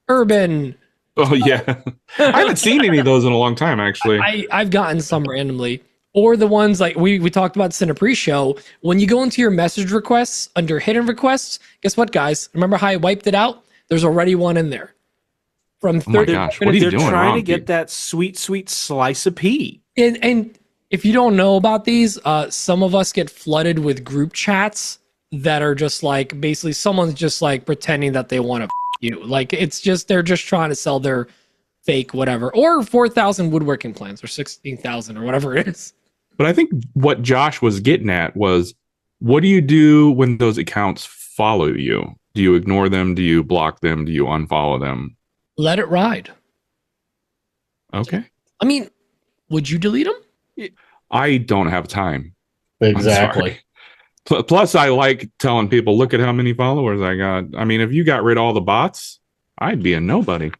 Speaker 2: Urban.
Speaker 3: Oh, yeah. I haven't seen any of those in a long time, actually.
Speaker 2: I've gotten some randomly. Or the ones like we talked about this in a pre-show. When you go into your message requests under hidden requests, guess what, guys? Remember how I wiped it out? There's already one in there. From 30
Speaker 3: oh my gosh, what are you
Speaker 5: they're
Speaker 3: doing
Speaker 5: trying
Speaker 3: wrong,
Speaker 5: to get
Speaker 3: dude?
Speaker 5: that sweet slice of pea.
Speaker 2: And if you don't know about these, some of us get flooded with group chats that are just like, basically someone's just like pretending that they want to you. Like, it's just, they're just trying to sell their fake whatever, or 4,000 woodworking plans, or 16,000 or whatever it is.
Speaker 3: But I think what Josh was getting at was, what do you do when those accounts follow you? Do you ignore them? Do you block them? Do you unfollow them?
Speaker 2: Let it ride.
Speaker 3: Okay.
Speaker 2: I mean, would you delete them?
Speaker 3: I don't have time.
Speaker 4: Exactly.
Speaker 3: Plus, I like telling people, look at how many followers I got. I mean, if you got rid of all the bots, I'd be a nobody.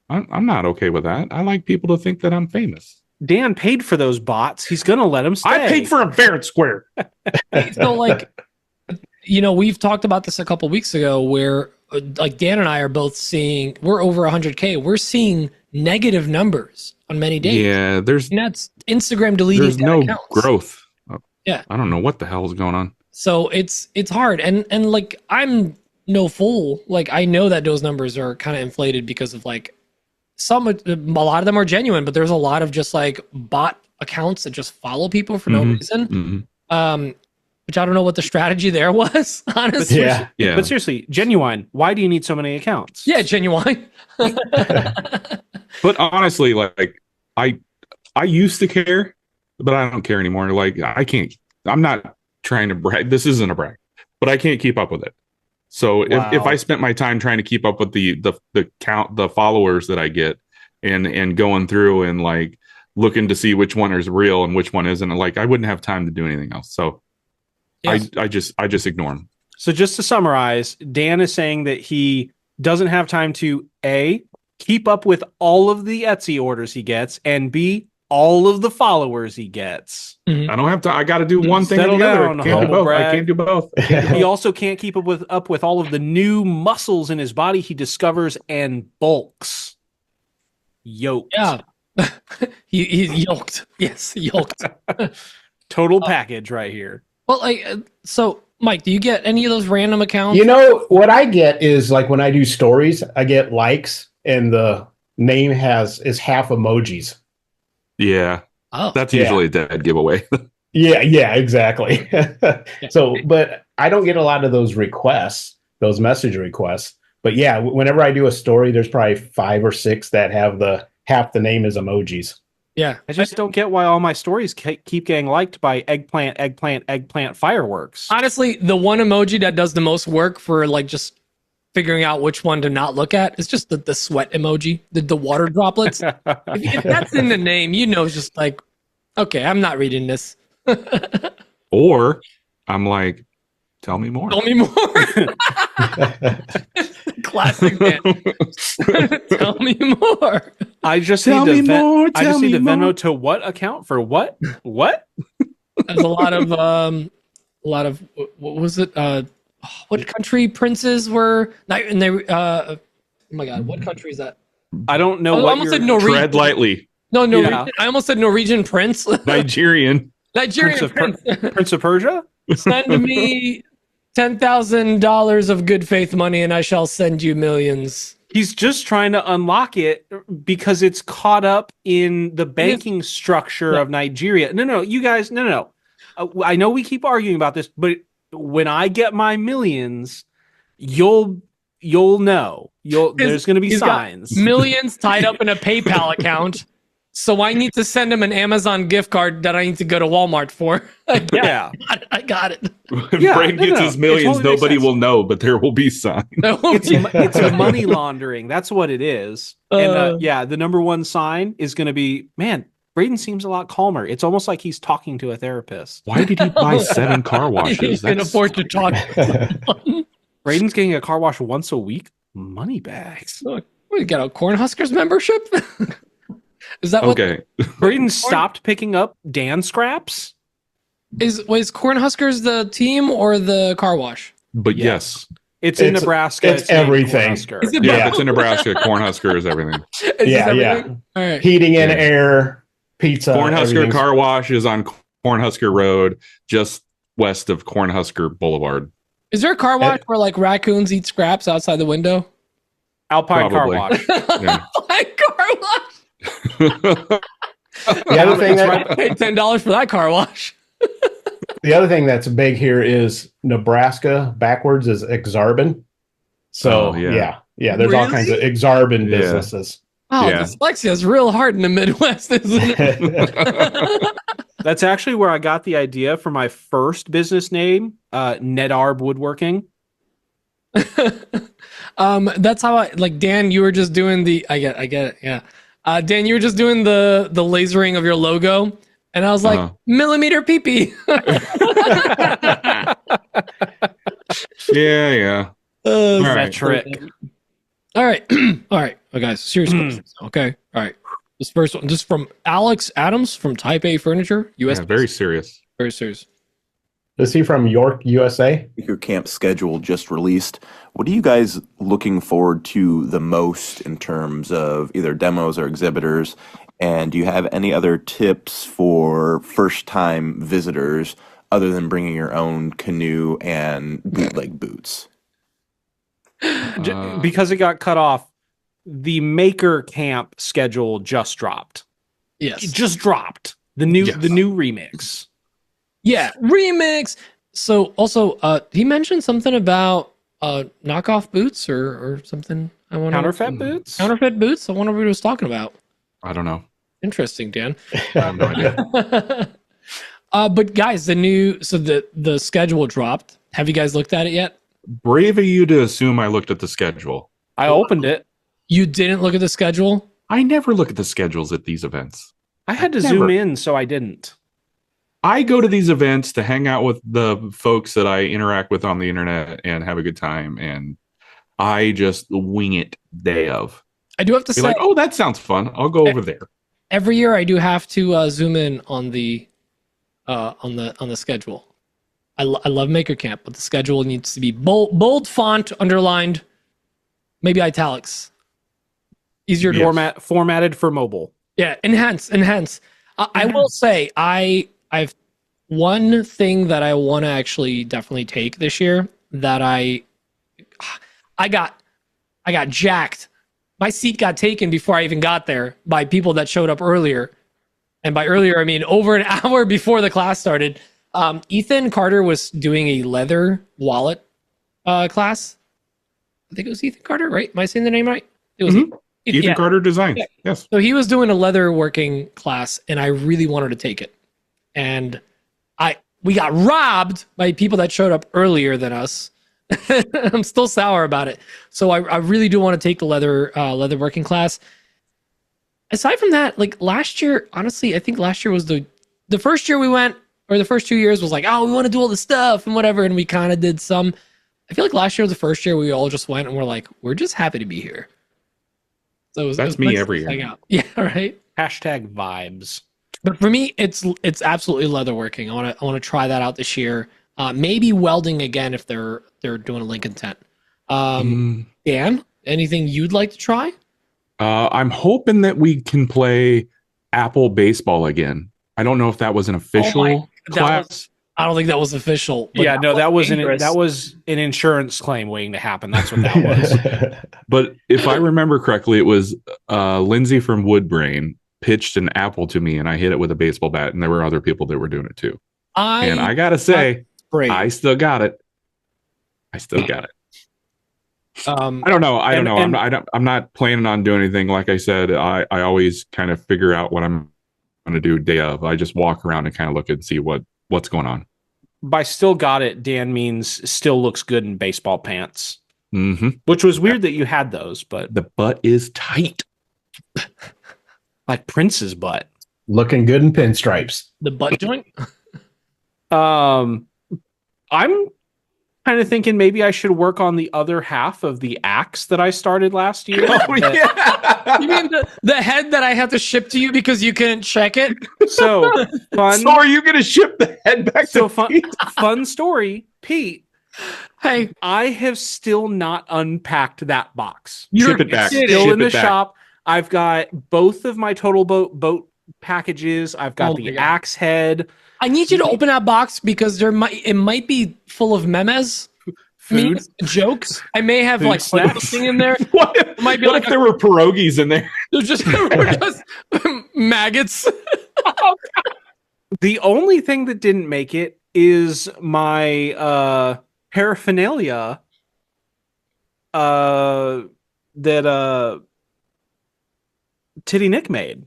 Speaker 3: I'm not okay with that. I like people to think that I'm famous.
Speaker 5: Dan paid for those bots. He's going to let them stay.
Speaker 3: I paid for a fair and square.
Speaker 2: So, like, we've talked about this a couple weeks ago where, like, Dan and I are both seeing, we're over 100K. We're seeing negative numbers on many days.
Speaker 3: Yeah,
Speaker 2: And that's Instagram deleting
Speaker 3: there's no
Speaker 2: accounts.
Speaker 3: growth.
Speaker 2: Yeah.
Speaker 3: I don't know what the hell is going on.
Speaker 2: So it's hard. And like, I'm no fool. Like, I know that those numbers are kind of inflated because of like a lot of them are genuine, but there's a lot of just like bot accounts that just follow people for no reason. Which I don't know what the strategy there was, honestly.
Speaker 3: Yeah.
Speaker 5: But seriously, Genuine, why do you need so many accounts?
Speaker 2: Yeah, Genuine.
Speaker 3: But honestly, like I used to care, but I don't care anymore. Like I'm not trying to brag. This isn't a brag, but I can't keep up with it. So if I spent my time trying to keep up with the count, the followers that I get, and going through and like looking to see which one is real and which one isn't, like I wouldn't have time to do anything else. So yes. I just ignore them.
Speaker 5: So just to summarize, Dan is saying that he doesn't have time to A, keep up with all of the Etsy orders he gets, and B, all of the followers he gets.
Speaker 3: I don't have to. I got to do one thing or the other. I can't do both.
Speaker 5: He also can't keep up with all of the new muscles in his body he discovers and bulks. Yoked.
Speaker 2: Yeah. He's yoked. Yes, yoked.
Speaker 5: Total package right here.
Speaker 2: Well, like, so Mike, do you get any of those random accounts?
Speaker 4: What I get is like when I do stories, I get likes and the name is half emojis.
Speaker 3: Yeah.
Speaker 2: Oh,
Speaker 3: that's usually a dead giveaway.
Speaker 4: Yeah, exactly. So, but I don't get a lot of those requests, those message requests. But yeah, whenever I do a story, there's probably 5 or 6 that have half the name is emojis.
Speaker 2: Yeah.
Speaker 5: I just don't get why all my stories keep getting liked by eggplant fireworks.
Speaker 2: Honestly, the one emoji that does the most work for like just figuring out which one to not look at is just the sweat emoji, the water droplets. if that's in the name, it's just like, okay, I'm not reading this.
Speaker 3: Or I'm like, tell me more.
Speaker 2: Tell me more. Classic, man. Tell me more.
Speaker 5: I just
Speaker 3: tell
Speaker 5: need
Speaker 3: me more.
Speaker 5: I just need the Venmo to what account for what? What?
Speaker 2: There's a lot of what was it? What country princes were? And they oh my god, what country is that?
Speaker 5: I don't know.
Speaker 2: I almost said Norwegian.
Speaker 3: Tread lightly.
Speaker 2: No, Norwegian. Yeah. I almost said Norwegian prince.
Speaker 3: Nigerian
Speaker 5: prince. Prince of Persia.
Speaker 2: Send me $10,000 of good faith money, and I shall send you millions.
Speaker 5: He's just trying to unlock it because it's caught up in the banking structure of Nigeria. No, you guys, no. I know we keep arguing about this, but when I get my millions, you'll know. There's going to be signs.
Speaker 2: Millions tied up in a PayPal account. So I need to send him an Amazon gift card that I need to go to Walmart for.
Speaker 5: Yeah.
Speaker 2: I got it.
Speaker 3: When Braden gets his millions, nobody will know, but there will be signs.
Speaker 5: It's money laundering. That's what it is. And the number one sign is going to be, man, Braden seems a lot calmer. It's almost like he's talking to a therapist.
Speaker 3: Why did he buy 7 car washes?
Speaker 2: He can afford to talk.
Speaker 5: Braden's getting a car wash once a week. Money bags.
Speaker 2: What, you got a Cornhuskers membership? Is that what?
Speaker 3: Okay.
Speaker 5: Braden stopped picking up Dan scraps?
Speaker 2: Was Cornhuskers the team or the car wash?
Speaker 3: But yes.
Speaker 5: It's in Nebraska.
Speaker 4: It's everything.
Speaker 2: Is it
Speaker 3: Yeah, it's in Nebraska. Cornhusker is everything.
Speaker 4: Yeah.
Speaker 2: All right.
Speaker 4: Heating and air, pizza.
Speaker 3: Cornhusker car wash is on Cornhusker Road, just west of Cornhusker Boulevard.
Speaker 2: Is there a car wash where like raccoons eat scraps outside the window?
Speaker 5: Alpine
Speaker 3: Probably.
Speaker 5: car wash.
Speaker 3: Yeah.
Speaker 2: Like car wash.
Speaker 4: The other thing
Speaker 2: I paid $10 for that car wash.
Speaker 4: the other thing that's big here is Nebraska backwards is Exarban. So yeah. There's all kinds of Exarban businesses.
Speaker 2: Oh,
Speaker 3: Yeah.
Speaker 2: dyslexia is real hard in the Midwest, isn't it?
Speaker 5: That's actually where I got the idea for my first business name, Nedarb Woodworking.
Speaker 2: That's how Dan, you were just doing I get it. Yeah. Dan, you were just doing the lasering of your logo. And I was like, millimeter peepee.
Speaker 3: Yeah.
Speaker 5: All
Speaker 3: right.
Speaker 5: Metric.
Speaker 2: All right. All right. Oh, guys, serious questions. Okay. All right. This first one, just from Alex Adams from Type A Furniture, US.
Speaker 3: Yeah, very serious.
Speaker 2: Very serious.
Speaker 4: Is he from York, USA?
Speaker 7: Makercamp schedule just released. What are you guys looking forward to the most in terms of either demos or exhibitors? And do you have any other tips for first-time visitors other than bringing your own canoe and bootleg boots?
Speaker 5: Because it got cut off, the Makercamp schedule just dropped.
Speaker 2: Yes.
Speaker 5: It just dropped. The new remix.
Speaker 2: Yeah, remix. So also, he mentioned something about knockoff boots or something. I want
Speaker 5: Counterfeit boots?
Speaker 2: Counterfeit boots. I wonder what he was talking about.
Speaker 3: I don't know.
Speaker 2: Interesting, Dan.
Speaker 3: I have no idea.
Speaker 2: But guys, the schedule dropped. Have you guys looked at it yet?
Speaker 3: Brave of you to assume I looked at the schedule.
Speaker 5: I opened it.
Speaker 2: You didn't look at the schedule?
Speaker 3: I never look at the schedules at these events.
Speaker 5: I had to zoom in, so I didn't.
Speaker 3: I go to these events to hang out with the folks that I interact with on the internet and have a good time, and I just wing it day of.
Speaker 2: I do have to
Speaker 3: Be
Speaker 2: say,
Speaker 3: like, oh, that sounds fun. I'll go over there.
Speaker 2: every year I do have to zoom in on the schedule. I love Makercamp, but the schedule needs to be bold font, underlined, maybe italics. Easier to
Speaker 5: formatted for mobile.
Speaker 2: Yeah, enhance. I will say I've one thing that I want to actually definitely take this year that I got jacked. My seat got taken before I even got there by people that showed up earlier. And by earlier, I mean over an hour before the class started. Ethan Carter was doing a leather wallet class. I think it was Ethan Carter, right? Am I saying the name right? It was
Speaker 3: Ethan Carter Designs.
Speaker 2: Yeah.
Speaker 3: Yes.
Speaker 2: So he was doing a leather working class, and I really wanted to take it. And we got robbed by people that showed up earlier than us. I'm still sour about it. So I really do want to take the leather working class. Aside from that, like last year, honestly, I think last year was the first year we went, or the first 2 years was like, oh, we want to do all this stuff and whatever, and we kind of did some. I feel like last year was the first year we all just went and we're like, we're just happy to be here. So
Speaker 3: That's me every year.
Speaker 2: Yeah, right.
Speaker 5: Hashtag vibes.
Speaker 2: But for me, it's absolutely leatherworking. I want to try that out this year. Maybe welding again if they're doing a Lincoln tent. Dan, anything you'd like to try?
Speaker 3: I'm hoping that we can play Apple baseball again. I don't know if that was an official class.
Speaker 2: I don't think that was official.
Speaker 5: Yeah, no, that was an insurance claim waiting to happen. That's what that was.
Speaker 3: But if I remember correctly, it was Lindsay from Woodbrain pitched an apple to me, and I hit it with a baseball bat, and there were other people that were doing it too. And I gotta say, I still got it. I don't know. I'm not planning on doing anything. Like I said, I always kind of figure out what I'm going to do day of. I just walk around and kind of look and see what's going on.
Speaker 5: By still got it, Dan means still looks good in baseball pants.
Speaker 3: Mm-hmm.
Speaker 5: Which was weird that you had those, but
Speaker 3: the butt is tight.
Speaker 5: Like Prince's butt.
Speaker 4: Looking good in pinstripes.
Speaker 2: The butt joint?
Speaker 5: I'm kind of thinking maybe I should work on the other half of the axe that I started last year.
Speaker 3: Oh, yeah.
Speaker 2: You mean the head that I had to ship to you because you couldn't check it?
Speaker 5: So fun.
Speaker 3: So are you going to ship the head back
Speaker 5: So
Speaker 3: to Pete?
Speaker 5: fun story, Pete.
Speaker 2: Hey,
Speaker 5: I have still not unpacked that box.
Speaker 3: Ship it back.
Speaker 5: Still
Speaker 3: Ship
Speaker 5: in the
Speaker 3: it back.
Speaker 5: shop. I've got both of my total boat packages. I've got
Speaker 2: Oh my
Speaker 5: the
Speaker 2: God.
Speaker 5: axe head.
Speaker 2: I need you to open that box because it might be full of memes,
Speaker 5: Food.
Speaker 2: memes, jokes. I may have
Speaker 5: Food
Speaker 2: like
Speaker 5: snacks.
Speaker 2: something in there.
Speaker 3: What if,
Speaker 2: It might be
Speaker 3: what
Speaker 2: like
Speaker 3: if there were pierogies in there?
Speaker 2: There's just, we're just maggots.
Speaker 5: The only thing that didn't make it is my paraphernalia that Titty Nick made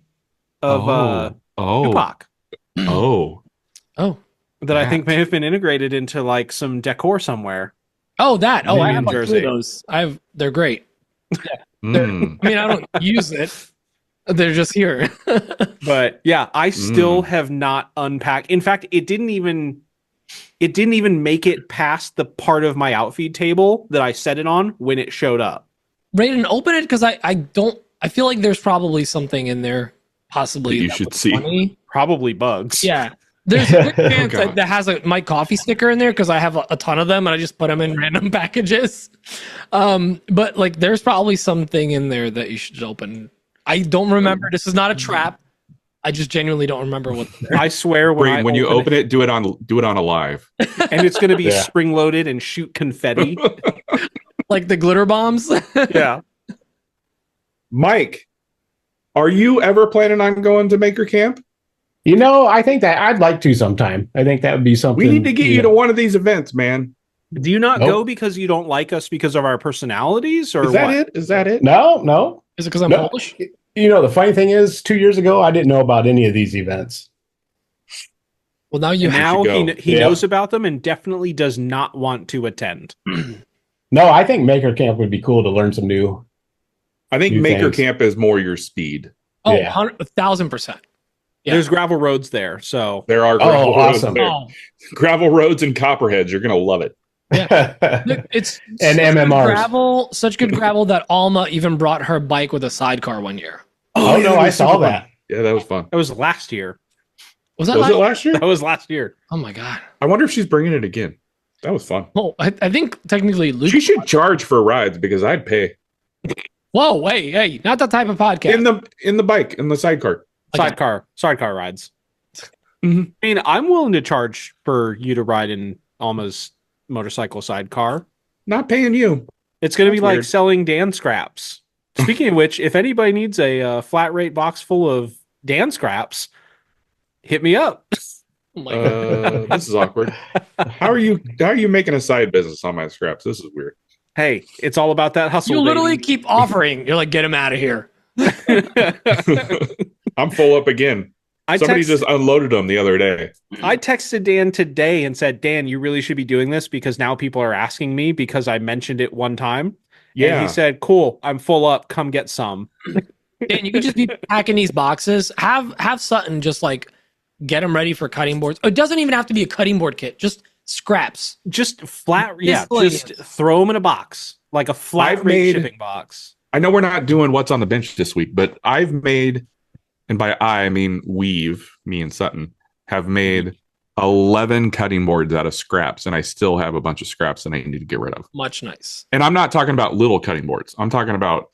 Speaker 5: of Tupac
Speaker 3: Oh.
Speaker 2: Oh,
Speaker 5: that I think may have been integrated into like some decor somewhere.
Speaker 2: oh, that. Oh,
Speaker 5: Maybe
Speaker 2: I
Speaker 5: in
Speaker 2: have like two
Speaker 5: Jersey.
Speaker 2: of those. They're great.
Speaker 3: Mm.
Speaker 2: I mean, I don't use it. They're just here.
Speaker 5: But yeah, I still have not unpacked. In fact, it didn't even make it past the part of my outfeed table that I set it on when it showed up.
Speaker 2: Braden, open it because I feel like there's probably something in there, possibly
Speaker 3: That you
Speaker 2: that
Speaker 3: should
Speaker 2: was
Speaker 3: see.
Speaker 5: Probably bugs.
Speaker 2: Yeah. There's a good chance
Speaker 3: God.
Speaker 2: that has a My Coffee sticker in there because I have a ton of them and I just put them in random packages. But like there's probably something in there that you should open. I don't remember. This is not a trap. I just genuinely don't remember what's there.
Speaker 5: I swear
Speaker 3: When you open it, do it on a live.
Speaker 5: and it's going to be
Speaker 4: Yeah.
Speaker 5: spring loaded and shoot confetti.
Speaker 2: Like the glitter bombs.
Speaker 5: Yeah.
Speaker 3: Mike, are you ever planning on going to Makercamp?
Speaker 4: You know, I think that I'd like to sometime. I think that would be something.
Speaker 3: We need to get you to one of these events, man.
Speaker 5: Do you not
Speaker 4: Nope.
Speaker 5: go because you don't like us because of our personalities, or
Speaker 3: Is that
Speaker 5: what?
Speaker 3: it? Is that it?
Speaker 4: No.
Speaker 2: Is it because I'm
Speaker 4: No.
Speaker 2: Polish?
Speaker 4: You know, the funny thing is, 2 years ago, I didn't know about any of these events.
Speaker 2: Well, now you
Speaker 5: And
Speaker 2: have.
Speaker 5: now
Speaker 3: should go.
Speaker 5: he
Speaker 4: Yeah.
Speaker 5: knows about them and definitely does not want to attend.
Speaker 4: No, I think Makercamp would be cool to learn some new.
Speaker 3: I think
Speaker 4: New things.
Speaker 3: Makercamp is more your speed.
Speaker 2: Oh,
Speaker 4: Yeah.
Speaker 2: 1,000%. Yeah.
Speaker 5: There's gravel roads there, so
Speaker 3: There are gravel roads
Speaker 4: awesome.
Speaker 3: there.
Speaker 2: Oh,
Speaker 3: Gravel roads and copperheads. You're gonna love it.
Speaker 2: look, it's
Speaker 4: And
Speaker 2: such good
Speaker 4: MMRs.
Speaker 2: such good gravel that Alma even brought her bike with a sidecar one year.
Speaker 4: Oh,
Speaker 3: yeah,
Speaker 4: no,
Speaker 3: that
Speaker 4: I
Speaker 3: was
Speaker 4: saw
Speaker 3: super fun.
Speaker 4: that.
Speaker 3: Yeah, that was fun.
Speaker 5: that was last year.
Speaker 2: Was that
Speaker 3: Was
Speaker 2: last?
Speaker 3: it last year?
Speaker 5: That was last year.
Speaker 2: Oh my god.
Speaker 3: I wonder if she's bringing it again. That was fun.
Speaker 2: Oh, I think technically Luke.
Speaker 3: She should charge for rides because I'd pay
Speaker 2: Whoa, hey, not that type of podcast.
Speaker 3: in the bike in the sidecar.
Speaker 2: Okay.
Speaker 5: Sidecar rides.
Speaker 3: Mhm.
Speaker 5: I mean, I'm willing to charge for you to ride in Alma's motorcycle sidecar.
Speaker 3: Not paying you.
Speaker 5: It's going to be
Speaker 3: That's
Speaker 5: like
Speaker 3: weird.
Speaker 5: selling Dan scraps. Speaking of which, if anybody needs a flat rate box full of Dan scraps, hit me up.
Speaker 2: Oh my god.
Speaker 3: This is awkward. How are you making a side business on my scraps? This is weird.
Speaker 5: Hey, it's all about that hustle.
Speaker 2: You literally
Speaker 5: baby.
Speaker 2: keep offering. You're like, get him out of here.
Speaker 3: I'm full up again. Somebody
Speaker 5: I
Speaker 3: just unloaded them the other day.
Speaker 5: texted Dan today and said, Dan, you really should be doing this because now people are asking me because I mentioned it one time.
Speaker 3: Yeah.
Speaker 5: And he said, cool, I'm full up. Come get some.
Speaker 2: Dan, you could just be packing these boxes. Have Sutton just like get them ready for cutting boards. It doesn't even have to be a cutting board kit. Just scraps.
Speaker 5: Just flat. Yeah.
Speaker 2: Miscellaneous.
Speaker 5: Just throw them in a box, like a flat
Speaker 3: I've
Speaker 5: rate
Speaker 3: made-
Speaker 5: shipping box.
Speaker 3: I know we're not doing what's on the bench this week, but I've made, and by I mean me and Sutton, have made 11 cutting boards out of scraps, and I still have a bunch of scraps that I need to get rid of.
Speaker 2: Much nice.
Speaker 3: And I'm not talking about little cutting boards. I'm talking about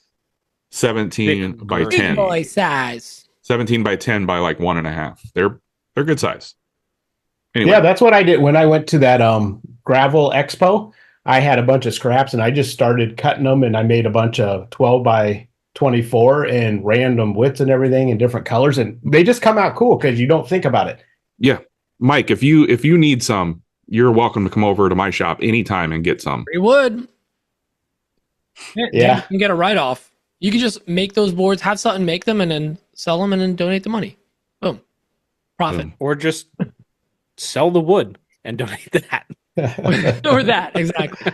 Speaker 3: 17
Speaker 5: Big
Speaker 3: by
Speaker 5: girth.
Speaker 3: 10.
Speaker 2: Big boy size.
Speaker 3: 17 by 10 by like 1.5. They're good size. Anyway,
Speaker 4: Yeah, that's what I did when I went to that gravel expo. I had a bunch of scraps and I just started cutting them, and I made a bunch of 12 by 24 and random widths and everything in different colors, and they just come out cool because you don't think about it.
Speaker 3: yeah. Mike, if you need some, you're welcome to come over to my shop anytime and get some.
Speaker 2: We would.
Speaker 4: Yeah.
Speaker 2: You can get a write-off. You can just make those boards, have Sutton make them, and then sell them and then donate the money. Boom. Profit.
Speaker 3: Boom.
Speaker 5: Or just sell the wood and donate that.
Speaker 2: Or that, exactly.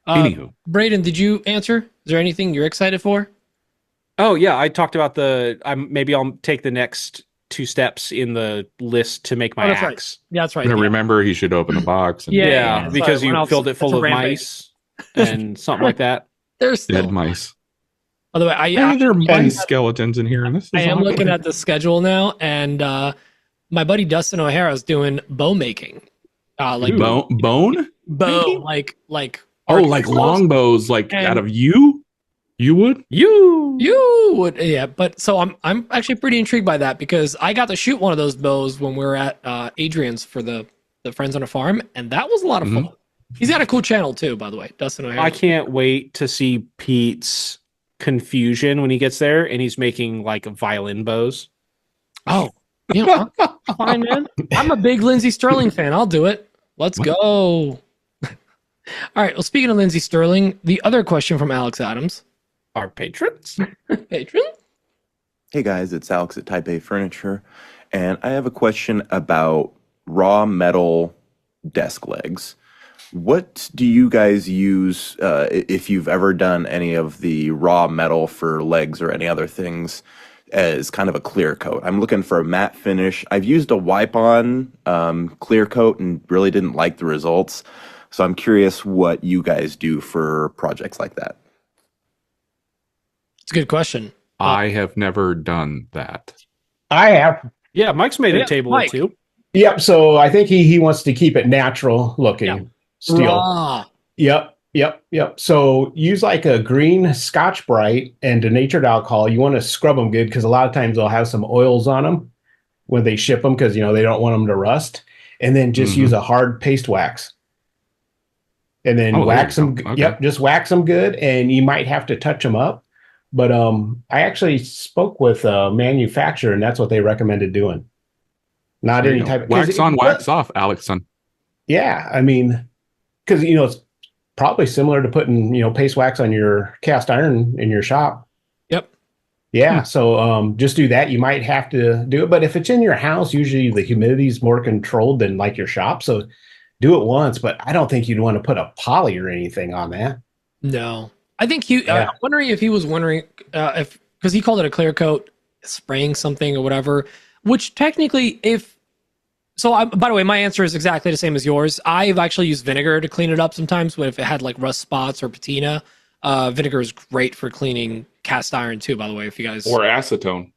Speaker 3: Anywho,
Speaker 2: Braden, did you answer? Is there anything you're excited for?
Speaker 5: Oh yeah, I talked about maybe I'll take the next 2 steps in the list to make my
Speaker 2: that's
Speaker 5: axe.
Speaker 2: Right. Yeah, that's right.
Speaker 3: Now,
Speaker 2: Yeah.
Speaker 3: remember, he should open the box. And
Speaker 2: Yeah.
Speaker 5: Because
Speaker 2: Sorry,
Speaker 5: you filled it full of
Speaker 2: rampage.
Speaker 5: mice and something like that.
Speaker 2: There's
Speaker 3: dead
Speaker 2: still.
Speaker 3: mice.
Speaker 2: By the way,
Speaker 3: Hey, there are mice skeletons in here, and this is
Speaker 2: I am
Speaker 3: awkward.
Speaker 2: looking at the schedule now, and my buddy Dustin O'Hara is doing bow making. Like
Speaker 3: bone?
Speaker 2: bow, like
Speaker 3: Oh, like longbows, like out of you? You would?
Speaker 2: You would, yeah. But so I'm actually pretty intrigued by that because I got to shoot one of those bows when we were at Adrian's for the Friends on a Farm, and that was a lot of fun. He's got a cool channel too, by the way, Dustin O'Hara.
Speaker 5: I can't wait to see Pete's confusion when he gets there and he's making like violin bows.
Speaker 2: Oh, yeah, fine, man. I'm a big Lindsey Sterling fan. I'll do it. Let's go. All right. Well, speaking of Lindsey Sterling, the other question from Alex Adams.
Speaker 5: Our patrons?
Speaker 2: Patron?
Speaker 7: Hey guys, it's Alex at Type A Furniture, and I have a question about raw metal desk legs. What do you guys use if you've ever done any of the raw metal for legs or any other things as kind of a clear coat? I'm looking for a matte finish. I've used a wipe-on clear coat and really didn't like the results. So I'm curious what you guys do for projects like that.
Speaker 2: It's a good question.
Speaker 3: I have never done that.
Speaker 4: I have.
Speaker 5: Yeah, Mike's made a table or two.
Speaker 4: Yep. So I think he wants to keep it natural looking.
Speaker 2: Yeah.
Speaker 4: Steel.
Speaker 2: Raw.
Speaker 4: Yep. So use like a green Scotch Brite and denatured alcohol. You want to scrub them good because a lot of times they'll have some oils on them when they ship them because, they don't want them to rust. And then just use a hard paste wax. And then wax them. Okay. Yep. Just wax them good. And you might have to touch them up. But I actually spoke with a manufacturer, and that's what they recommended doing. Not any type of
Speaker 3: wax on, wax off, Alexson.
Speaker 4: Yeah, I mean, because it's probably similar to putting paste wax on your cast iron in your shop.
Speaker 2: Yep.
Speaker 4: Yeah, so just do that. You might have to do it, but if it's in your house, usually the humidity is more controlled than like your shop. So do it once, but I don't think you'd want to put a poly or anything on that.
Speaker 2: No. I think I'm wondering if he was wondering because he called it a clear coat, spraying something or whatever, which technically by the way, my answer is exactly the same as yours. I've actually used vinegar to clean it up sometimes if it had like rust spots or patina. Vinegar is great for cleaning cast iron too, by the way, if you guys.
Speaker 3: Or acetone.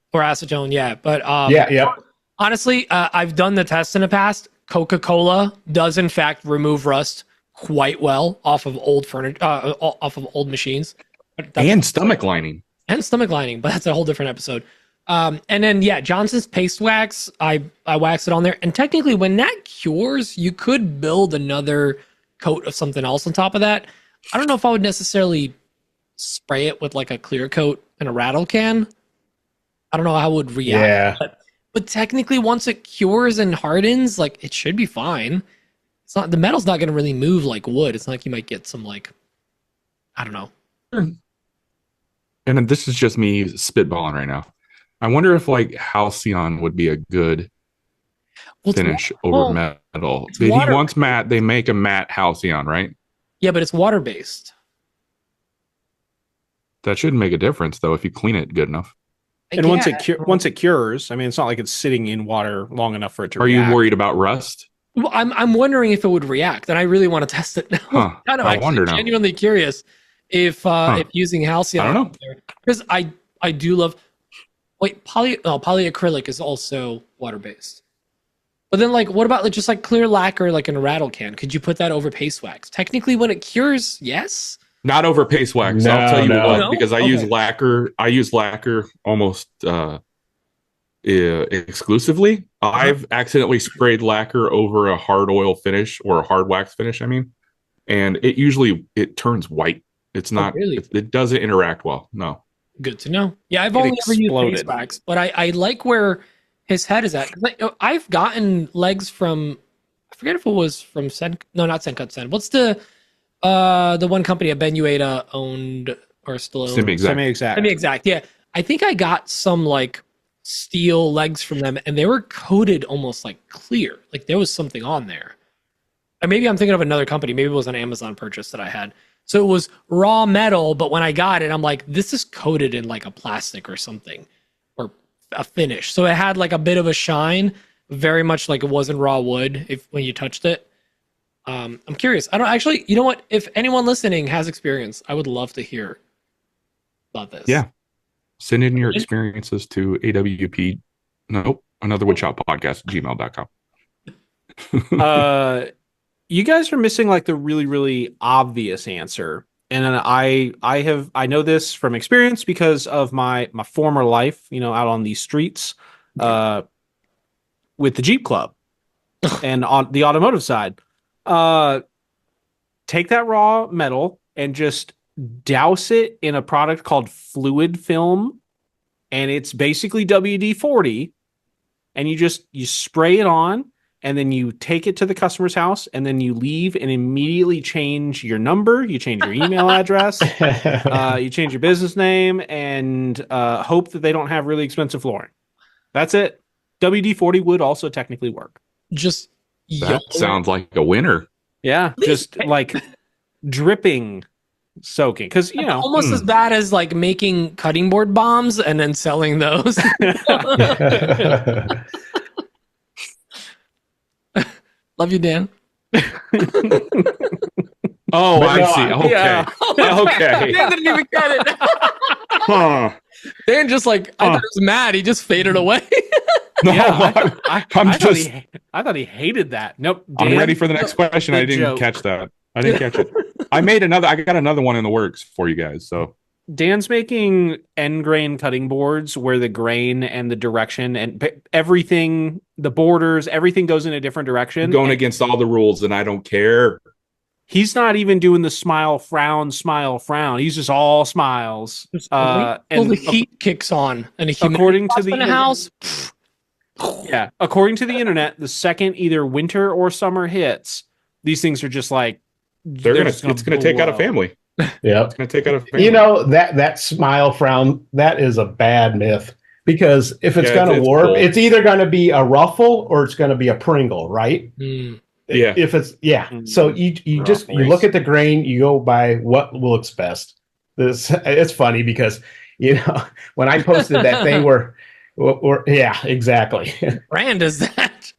Speaker 2: Yeah. But
Speaker 4: yeah.
Speaker 2: Honestly, I've done the test in the past. Coca-Cola does in fact remove rust quite well off of old furniture, off of old machines,
Speaker 3: and stomach lining,
Speaker 2: but that's a whole different episode. And then Johnson's paste wax, I wax it on there, and technically when that cures, you could build another coat of something else on top of that. I don't know if I would necessarily spray it with like a clear coat in a rattle can. I don't know how it would react. Yeah. But technically, once it cures and hardens, like it should be fine. It's not, the metal's not going to really move like wood. It's not like you might get some like, I don't know.
Speaker 3: And this is just me spitballing right now. I wonder if like Halcyon would be a good finish over metal. If he wants matte, they make a matte Halcyon, right?
Speaker 2: Yeah, but it's water based.
Speaker 3: That shouldn't make a difference though if you clean it good enough.
Speaker 5: And once it cures, I mean, it's not like it's sitting in water long enough for it to.
Speaker 3: Are you worried about rust?
Speaker 2: Well, I'm wondering if it would react, and I really want to test it now.
Speaker 3: I wonder now.
Speaker 2: Genuinely curious if using Halcyon.
Speaker 3: I don't know,
Speaker 2: because I do love. Wait, polyacrylic is also water based. But then, like, what about just like clear lacquer, like in a rattle can? Could you put that over paste wax? Technically, when it cures, yes.
Speaker 3: Not over paste wax. No, I'll tell you what, because I use lacquer. I use lacquer almost exclusively. I've accidentally sprayed lacquer over a hard oil finish or a hard wax finish. I mean, and it turns white. It's not. Really? It doesn't interact well. No.
Speaker 2: Good to know. Yeah, I've only ever used paste wax, but I like where his head is at. I've gotten legs from, I forget if it was from not Sencut Sen. What's the one company that Benueta owned or still owns? Semi-exact. Yeah, I think I got some like steel legs from them, and they were coated almost like clear, like there was something on there. Or maybe I'm thinking of another company. Maybe it was an Amazon purchase that I had. So it was raw metal, but when I got it, I'm like, this is coated in like a plastic or something, or a finish. So it had like a bit of a shine, very much like it wasn't raw wood when you touched it. I'm curious. I don't actually, you know what? If anyone listening has experience, I would love to hear about this.
Speaker 3: Yeah. Send in your experiences to AWP. Nope. Another Woodshop podcast, gmail.com.
Speaker 5: You guys are missing like the really, really obvious answer. And I know this from experience because of my former life, out on these streets, with the Jeep Club and on the automotive side. Take that raw metal and just douse it in a product called fluid film, and it's basically WD-40, and you spray it on, and then you take it to the customer's house, and then you leave and immediately change your number, you change your email address, you change your business name, and hope that they don't have really expensive flooring. That's it. WD-40 would also technically work.
Speaker 2: Just
Speaker 3: that sounds like a winner.
Speaker 5: Yeah, just like dripping soaking, because
Speaker 2: almost as bad as like making cutting board bombs and then selling those. Love you, Dan.
Speaker 3: Oh, I see. Okay.
Speaker 5: Yeah.
Speaker 3: Okay.
Speaker 2: Dan didn't even get it.
Speaker 3: Huh.
Speaker 2: Dan just I thought he was mad. He just faded away.
Speaker 3: No,
Speaker 5: Yeah,
Speaker 3: I
Speaker 5: thought he hated that. Nope.
Speaker 3: I'm
Speaker 5: Dan,
Speaker 3: ready for the next question. I didn't
Speaker 5: joke.
Speaker 3: catch that. I didn't catch it. I got another one in the works for you guys. So
Speaker 5: Dan's making end grain cutting boards where the grain and the direction and everything, the borders, everything goes in a different direction.
Speaker 3: going against all the rules, and I don't care.
Speaker 5: He's not even doing the smile, frown. He's just all smiles.
Speaker 2: And the heat kicks on, and
Speaker 5: according to the
Speaker 2: in the house.
Speaker 5: Yeah, according to the internet, the second either winter or summer hits, these things are just like
Speaker 3: it's gonna take out a family.
Speaker 4: Yeah,
Speaker 3: it's gonna take out a family.
Speaker 4: That smile frown, that is a bad myth, because if it's gonna warp, cold. It's either gonna be a ruffle or it's gonna be a Pringle, right?
Speaker 3: Yeah.
Speaker 4: If it's so you look at the grain, you go by what looks best. It's funny because when I posted that thing where yeah, exactly.
Speaker 2: Brand is that?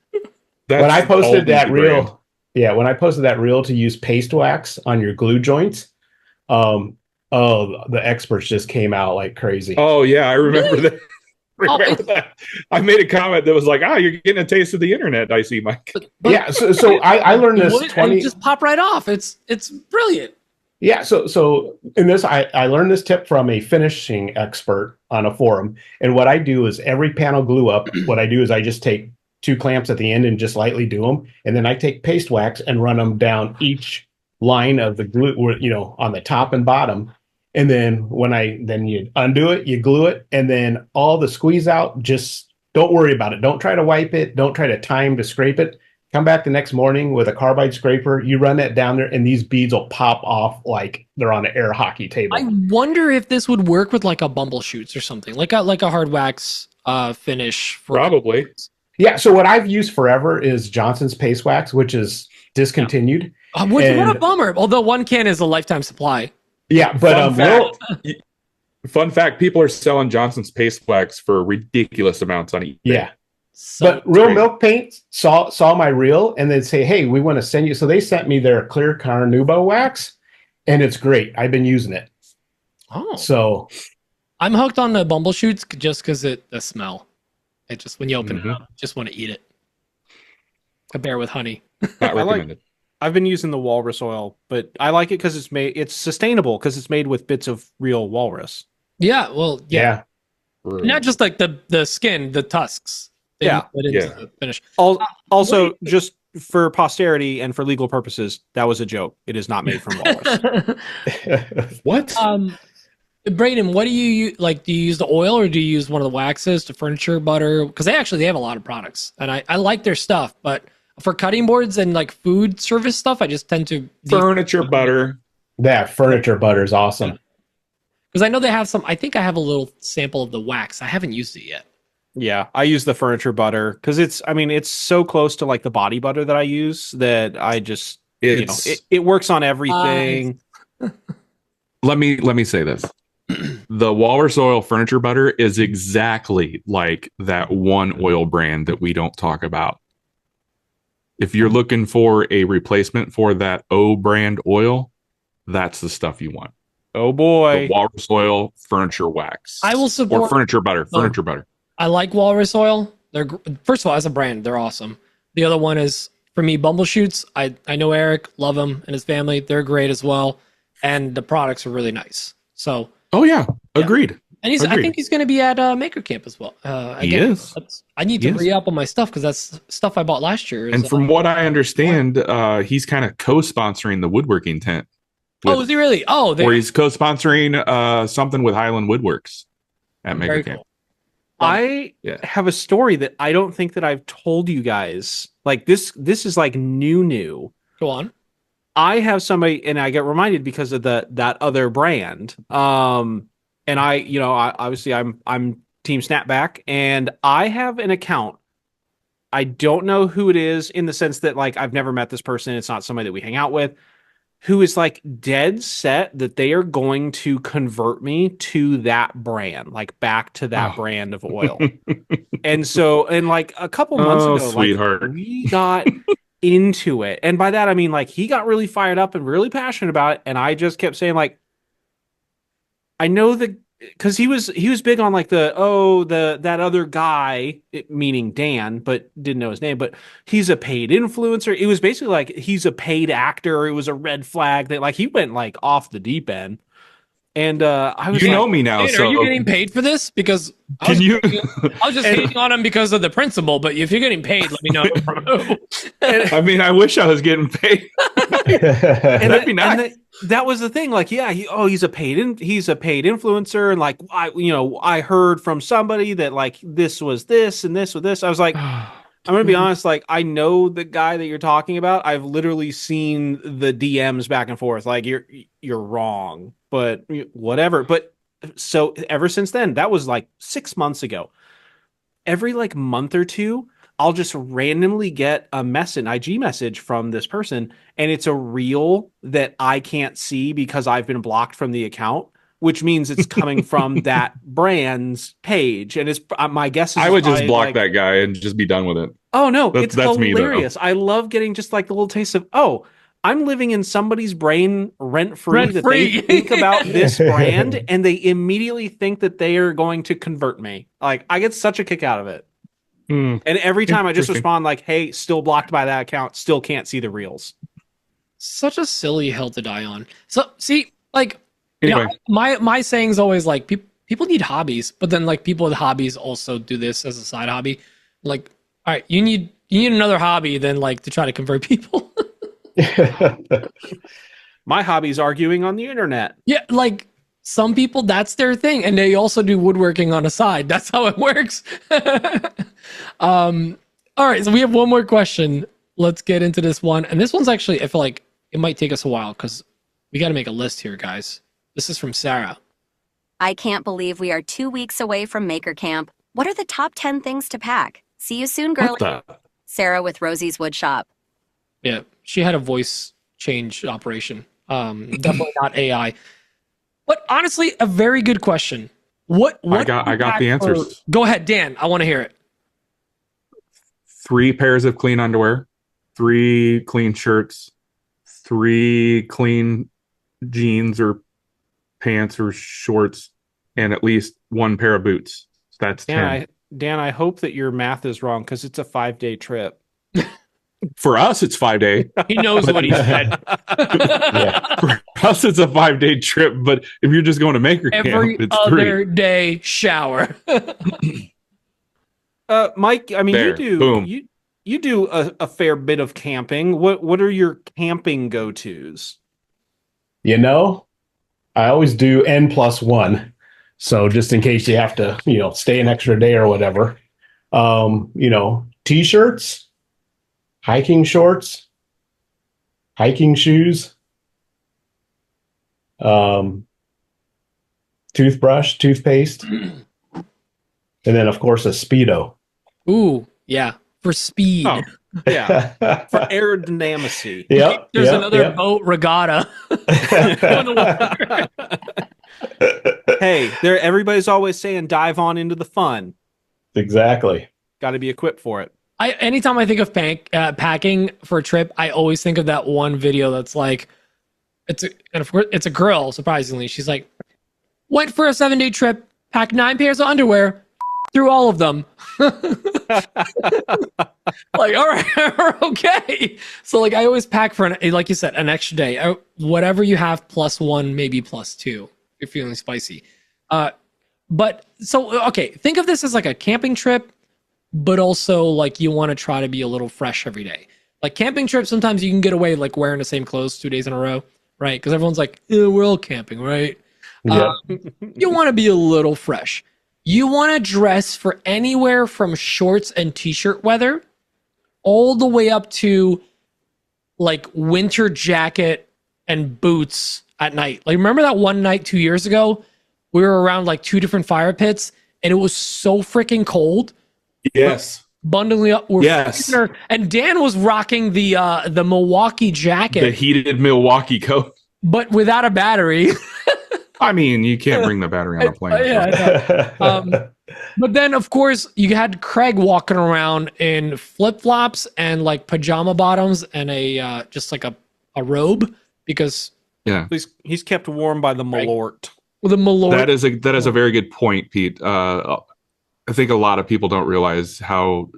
Speaker 4: When I posted that reel, when I posted that reel to use paste wax on your glue joints, the experts just came out like crazy.
Speaker 3: Oh yeah, I remember that. That. I made a comment that was like, you're getting a taste of the internet. I see, Mike.
Speaker 4: Yeah, so I learned this.
Speaker 2: Just pop right off. It's brilliant.
Speaker 4: Yeah, so in this, I learned this tip from a finishing expert on a forum. And what I do is every panel glue up, what I do is I just take 2 clamps at the end and just lightly do them. And then I take paste wax and run them down each line of the glue, on the top and bottom. And then then you undo it, you glue it, and then all the squeeze out, just don't worry about it. Don't try to wipe it. Don't try to time to scrape it. Come back the next morning with a carbide scraper. You run that down there, and these beads will pop off like they're on an air hockey table.
Speaker 2: I wonder if this would work with like a Bumbleshoots or something, like a hard wax finish.
Speaker 3: Probably.
Speaker 4: Yeah. So what I've used forever is Johnson's paste wax, which is discontinued.
Speaker 2: What a bummer! Although one can is a lifetime supply.
Speaker 4: Yeah, but
Speaker 3: fun fact: people are selling Johnson's paste wax for ridiculous amounts on eBay.
Speaker 4: Yeah. But Real Milk Paint saw my reel and then say, hey, we want to send you. So they sent me their clear Carnubo wax, and it's great. I've been using it.
Speaker 2: Oh.
Speaker 4: So
Speaker 2: I'm hooked on the Bumbleshoots just because the smell. It just, when you open it up, just want to eat it. A bear with honey.
Speaker 3: Not recommended.
Speaker 5: I've been using the walrus oil, but I like it because it's sustainable because it's made with bits of real walrus.
Speaker 2: Yeah, well, yeah. Not just like the skin, the tusks.
Speaker 5: The finish. Also, just for posterity and for legal purposes, that was a joke. It is not made from walrus.
Speaker 3: What?
Speaker 2: Braden, what do you use? Like, do you use the oil or do you use one of the waxes to furniture butter? Because they have a lot of products, and I like their stuff. But for cutting boards and like food service stuff, I just tend to
Speaker 3: furniture butter.
Speaker 4: That furniture butter is awesome.
Speaker 2: Because I know they have some. I think I have a little sample of the wax. I haven't used it yet.
Speaker 5: Yeah, I use the furniture butter because it's so close to like the body butter that I use that I just it works on everything.
Speaker 3: Let me say this. The Walrus Oil furniture butter is exactly like that one oil brand that we don't talk about. If you're looking for a replacement for that O brand oil, that's the stuff you want.
Speaker 5: Oh boy.
Speaker 3: The Walrus Oil furniture wax.
Speaker 2: I will support
Speaker 3: or furniture butter. Furniture butter.
Speaker 2: I like Walrus Oil. They're first of all, as a brand, they're awesome. The other one is for me, Bumbleshoots. I know Eric, love him and his family. They're great as well, and the products are really nice. So.
Speaker 3: Oh yeah, agreed.
Speaker 2: And I think he's going to be at Makercamp as well.
Speaker 3: He is.
Speaker 2: I need to re-up on my stuff because that's stuff I bought last year.
Speaker 3: And from what I understand, he's kind of co-sponsoring the woodworking tent.
Speaker 2: Is he really?
Speaker 3: Or he's co-sponsoring something with Highland Woodworks at Makercamp. Cool.
Speaker 5: I have a story that I don't think that I've told you guys. Like this is like new.
Speaker 2: Go on.
Speaker 5: I have somebody, and I get reminded because of that other brand. And obviously I'm Team Snapback, and I have an account. I don't know who it is in the sense that like I've never met this person. It's not somebody that we hang out with, who is like dead set that they are going to convert me to that brand, like back to that brand of oil. And like a couple months ago,
Speaker 3: sweetheart,
Speaker 5: like, we got into it. And by that, I mean, like, he got really fired up and really passionate about it. And I just kept saying, like, I know that because he was big on like that other guy, meaning Dan, but didn't know his name, but he's a paid influencer. It was basically like he's a paid actor. It was a red flag that like he went like off the deep end. And I was
Speaker 3: know me now. So
Speaker 2: are you getting paid for this? Because I was just hating on him because of the principle. But if you're getting paid, let me know from who.
Speaker 3: I mean, I wish I was getting paid. That'd be nice.
Speaker 5: That was the thing. Like, yeah, he's a paid influencer, and like I heard from somebody that like this was this and this was this. I was like, I'm gonna be honest. Like, I know the guy that you're talking about. I've literally seen the DMs back and forth. Like, you're wrong, but whatever. But so ever since then, that was like 6 months ago. Every like month or two, I'll just randomly get an IG message from this person, and it's a reel that I can't see because I've been blocked from the account, which means it's coming from that brand's page. And it's my guess is
Speaker 3: I would just block that guy and just be done with it.
Speaker 5: Oh no, it's hilarious.
Speaker 3: Me,
Speaker 5: I love getting just like the little taste of, I'm living in somebody's brain rent-free that they think about this brand, and they immediately think that they are going to convert me. Like, I get such a kick out of it. And every time I just respond like, hey, still blocked by that account, still can't see the reels.
Speaker 2: Such a silly hill to die on. So see, like, anyway. My saying is always like, people need hobbies, but then like people with hobbies also do this as a side hobby. Like, all right, you need another hobby than like to try to convert people.
Speaker 5: My hobby is arguing on the internet.
Speaker 2: Yeah, like some people, that's their thing, and they also do woodworking on the side. That's how it works. All right, so we have one more question. Let's get into this one, and this one's actually, I feel like it might take us a while because we got to make a list here, guys. This is from Sarah.
Speaker 8: I can't believe we are 2 weeks away from Makercamp. What are the top 10 things to pack? See you soon, girlie. Sarah with Rosie's Woodshop.
Speaker 2: Yeah, she had a voice change operation. Definitely not AI. But honestly, a very good question. What
Speaker 3: I got the answers.
Speaker 2: Go ahead, Dan. I want to hear it.
Speaker 3: 3 pairs of clean underwear, 3 clean shirts, 3 clean jeans or pants or shorts, and at least 1 pair of boots. So that's 10.
Speaker 5: Dan, I hope that your math is wrong because it's a 5-day trip.
Speaker 3: For us, it's 5-day.
Speaker 2: He knows what he said.
Speaker 3: For us, it's a 5-day trip. But if you're just going to Makercamp, it's 3.
Speaker 2: Every other day shower.
Speaker 5: Mike, I mean,
Speaker 3: there,
Speaker 5: you do a fair bit of camping. What are your camping go-tos?
Speaker 4: I always do N+1. So just in case you have to, stay an extra day or whatever. T-shirts, hiking shorts, hiking shoes, toothbrush, toothpaste, and then of course a Speedo.
Speaker 2: Ooh, yeah, for speed.
Speaker 3: Oh,
Speaker 5: Yeah, for aerodynamicy.
Speaker 4: Yep.
Speaker 2: There's another boat regatta.
Speaker 5: Hey, everybody's always saying dive on into the fun.
Speaker 4: Exactly.
Speaker 5: Got to be equipped for it.
Speaker 2: Anytime I think of packing for a trip, I always think of that one video that's like, and of course it's a girl. Surprisingly, she's like, went for a 7-day trip, packed 9 pairs of underwear, threw all of them. Like, all right, okay. So like, I always pack for like you said, an extra day. Whatever you have, +1, maybe +2. If you're feeling spicy. But so okay, think of this as like a camping trip, but also like you want to try to be a little fresh every day. Like camping trips, sometimes you can get away like wearing the same clothes 2 days in a row, right? Because everyone's like, we're all camping, right?
Speaker 4: Yeah.
Speaker 2: You want to be a little fresh. You want to dress for anywhere from shorts and t-shirt weather all the way up to like winter jacket and boots at night. Like remember that one night 2 years ago? We were around like 2 different fire pits and it was so freaking cold.
Speaker 3: Yes.
Speaker 2: Bundling up.
Speaker 3: Yes.
Speaker 2: And Dan was rocking the Milwaukee jacket.
Speaker 3: The heated Milwaukee coat.
Speaker 2: But without a battery.
Speaker 3: I mean, you can't bring the battery on a plane.
Speaker 2: Yeah. But then, of course, you had Craig walking around in flip-flops and like pajama bottoms and a just like a robe because
Speaker 5: he's kept warm by the Malort.
Speaker 2: The Malort.
Speaker 3: That is a very good point, Pete. I think a lot of people don't realize how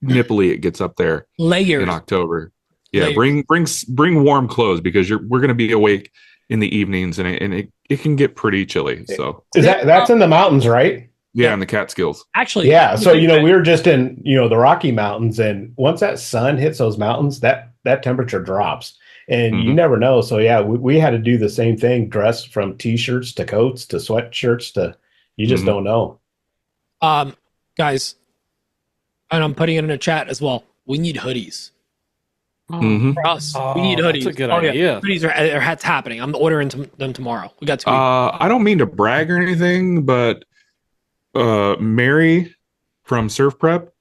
Speaker 3: nipply it gets up there.
Speaker 2: Layers
Speaker 3: in October. Yeah, layers. Bring warm clothes because we're going to be awake in the evenings and it can get pretty chilly. So
Speaker 4: that's in the mountains, right?
Speaker 3: Yeah, in the Catskills.
Speaker 2: Actually,
Speaker 4: yeah. So we were just in the Rocky Mountains, and once that sun hits those mountains, that temperature drops, and you never know. So yeah, we had to do the same thing: dress from t-shirts to coats to sweatshirts to you just don't know.
Speaker 2: Guys, and I'm putting it in a chat as well. We need hoodies. For us, we need hoodies.
Speaker 5: That's a good idea.
Speaker 2: Yeah. Hoodies are happening. I'm ordering them tomorrow. We got 2 weeks.
Speaker 3: I don't mean to brag or anything, but Mary from Surf Prep,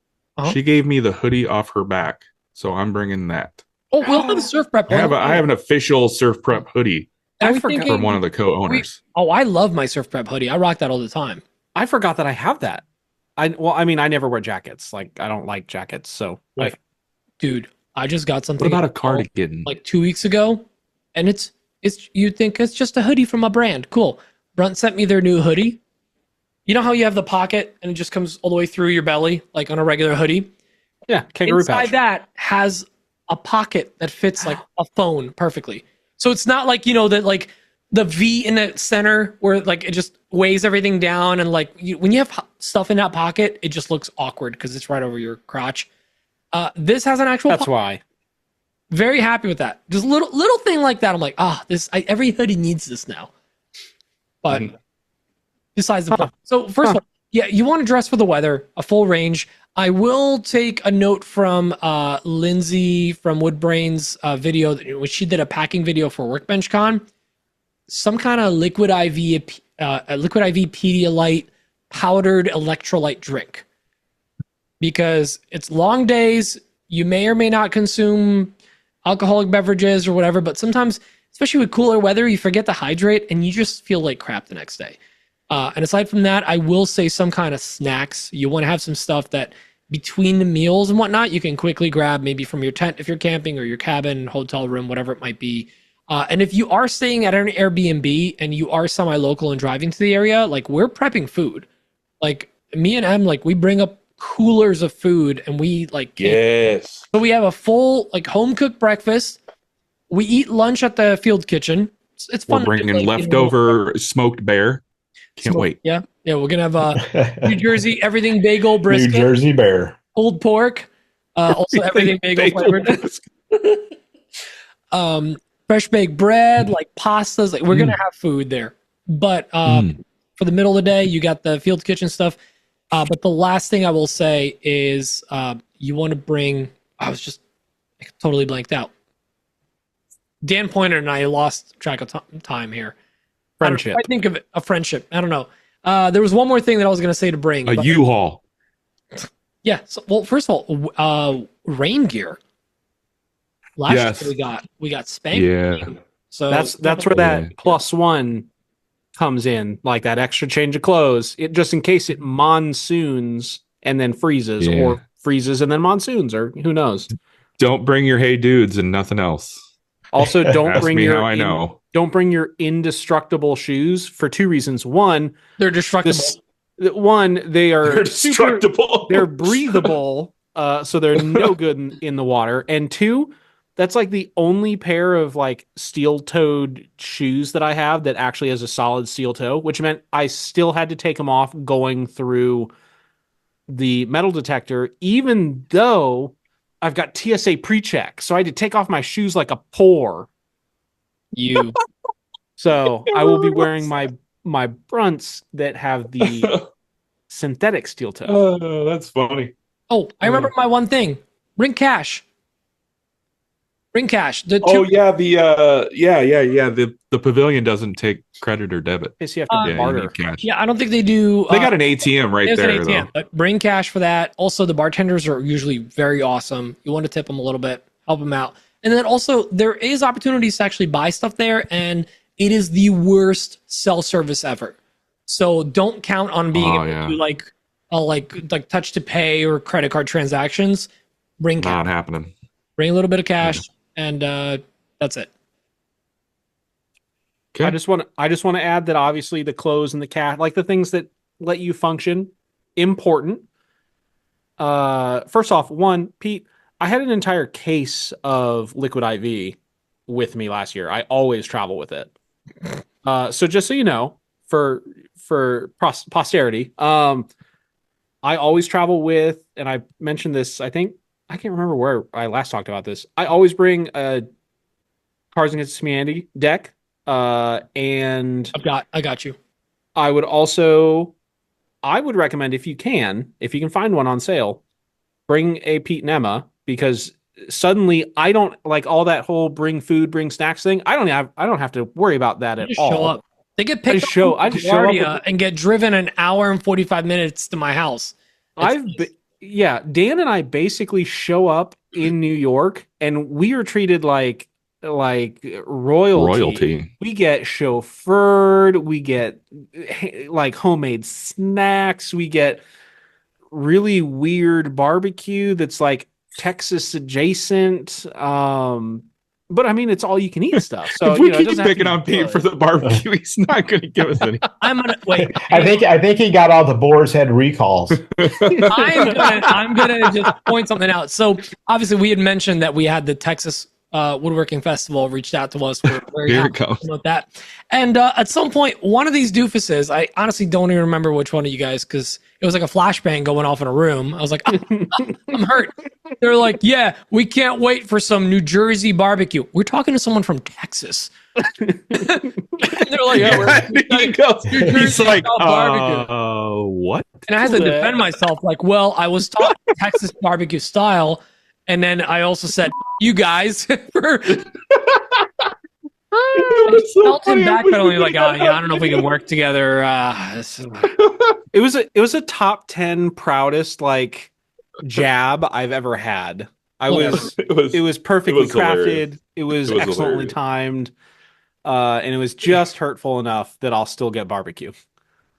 Speaker 3: she gave me the hoodie off her back, so I'm bringing that.
Speaker 2: Oh, we'll have a Surf Prep.
Speaker 3: I have an official Surf Prep hoodie from one of the co-owners.
Speaker 2: I love my Surf Prep hoodie. I rock that all the time.
Speaker 5: I forgot that I have that. I never wear jackets. Like I don't like jackets, so
Speaker 2: dude. I just got something.
Speaker 3: What about a cardigan?
Speaker 2: Like 2 weeks ago, and it's you'd think it's just a hoodie from a brand. Cool. Brunt sent me their new hoodie. You know how you have the pocket and it just comes all the way through your belly, like on a regular hoodie?
Speaker 5: Yeah, kangaroo
Speaker 2: Inside
Speaker 5: pouch.
Speaker 2: that has a pocket that fits like a phone perfectly. So it's not like that like the V in the center where like it just weighs everything down, and like when you have stuff in that pocket, it just looks awkward because it's right over your crotch. This has an actual.
Speaker 5: That's why.
Speaker 2: Very happy with that. Just little thing like that. I'm like, every hoodie needs this now. But besides the point. So first of all, yeah, you want to dress for the weather, a full range. I will take a note from Lindsay from Woodbrain's video, which she did a packing video for Workbench Con. Some kind of liquid IV Pedialyte powdered electrolyte drink. Because it's long days, you may or may not consume alcoholic beverages or whatever, but sometimes, especially with cooler weather, you forget to hydrate and you just feel like crap the next day. And aside from that, I will say some kind of snacks. You want to have some stuff that between the meals and whatnot, you can quickly grab maybe from your tent if you're camping or your cabin, hotel room, whatever it might be. And if you are staying at an Airbnb and you are semi-local and driving to the area, like we're prepping food. Like me and Em, like we bring up coolers of food and we like
Speaker 3: yes.
Speaker 2: So we have a full like home cooked breakfast. We eat lunch at the field kitchen. It's fun.
Speaker 3: We're bringing leftover smoked bear. Can't wait.
Speaker 2: Yeah, we're gonna have New Jersey everything bagel brisket.
Speaker 4: New Jersey bear.
Speaker 2: Pulled pork. Also everything bagel flavored. Fresh baked bread, like pastas. Like we're gonna have food there. But for the middle of the day, you got the field kitchen stuff. But the last thing I will say is you want to bring. I totally blanked out. Dan Pointer and I lost track of time here.
Speaker 5: Friendship.
Speaker 2: I think of it a friendship. I don't know. There was one more thing that I was going to say to bring.
Speaker 3: U-Haul.
Speaker 2: Yeah. So, well, first of all, rain gear. Last year we got Spank.
Speaker 3: Yeah.
Speaker 2: So
Speaker 5: that's where that +1 comes in, like that extra change of clothes, just in case it monsoons and then freezes, or freezes and then monsoons, or who knows.
Speaker 3: Don't bring your hey dudes and nothing else.
Speaker 5: Also, don't bring don't bring your indestructible shoes for 2 reasons. One,
Speaker 2: they're destructible.
Speaker 5: They are
Speaker 3: destructible.
Speaker 5: They're breathable, so they're no good in the water. And 2, that's like the only pair of like steel-toed shoes that I have that actually has a solid steel toe, which meant I still had to take them off going through the metal detector, even though I've got TSA pre-check. So I had to take off my shoes like a pour. So I will be wearing my Brunts that have the synthetic steel toe.
Speaker 3: Oh, that's funny.
Speaker 2: Oh, I remember my one thing. Bring cash. Bring cash.
Speaker 3: The pavilion doesn't take credit or debit.
Speaker 5: Yes, you have to barter.
Speaker 3: Cash.
Speaker 2: Yeah, I don't think they do.
Speaker 3: They got an ATM right there. An ATM,
Speaker 2: but bring cash for that. Also, the bartenders are usually very awesome. You want to tip them a little bit, help them out. And then also, there is opportunities to actually buy stuff there, and it is the worst cell service ever. So don't count on being able to do like touch to pay or credit card transactions. Bring cash.
Speaker 3: Not happening.
Speaker 2: Bring a little bit of cash. And that's it.
Speaker 5: Okay. I just want to add that obviously the clothes and the cat, like the things that let you function, important. First off, Pete, I had an entire case of Liquid IV with me last year. I always travel with it. So just so you know, for posterity, I always travel with, and I mentioned this, I can't remember where I last talked about this. I always bring a Cards Against Humanity deck, and
Speaker 2: I got you.
Speaker 5: I would recommend if you can find one on sale, bring a Pete and Emma, because suddenly I don't like all that whole bring food, bring snacks thing. I don't have to worry about that at all.
Speaker 2: Show up. They get picked up from LaGuardia and get driven an hour and 45 minutes to my house.
Speaker 5: Dan and I basically show up in New York, and we are treated like royalty. We get chauffeured. We get like homemade snacks. We get really weird barbecue that's like Texas adjacent. But I mean, it's all you can eat stuff. So
Speaker 3: if we keep picking on Pete for the barbecue, he's not going to give us any.
Speaker 2: I'm gonna wait.
Speaker 4: I think he got all the Boar's Head recalls.
Speaker 2: I'm gonna just point something out. So obviously, we had mentioned that we had the Texas Woodworking Festival reached out to us. We're very happy about that. And at some point, one of these doofuses, I honestly don't even remember which one of you guys, because it was like a flashbang going off in a room. I was like, I'm hurt. They're like, yeah, we can't wait for some New Jersey barbecue. We're talking to someone from Texas. And they're like,
Speaker 3: he's like, what?
Speaker 2: And I had to defend myself, like, well, I was taught Texas barbecue style. And then I also said, you guys, for felt him backpedaling, like, oh yeah, I don't know if we can work together.
Speaker 5: It was a top 10 proudest like jab I've ever had. It was perfectly crafted. It was excellently timed, and it was just hurtful enough that I'll still get barbecue.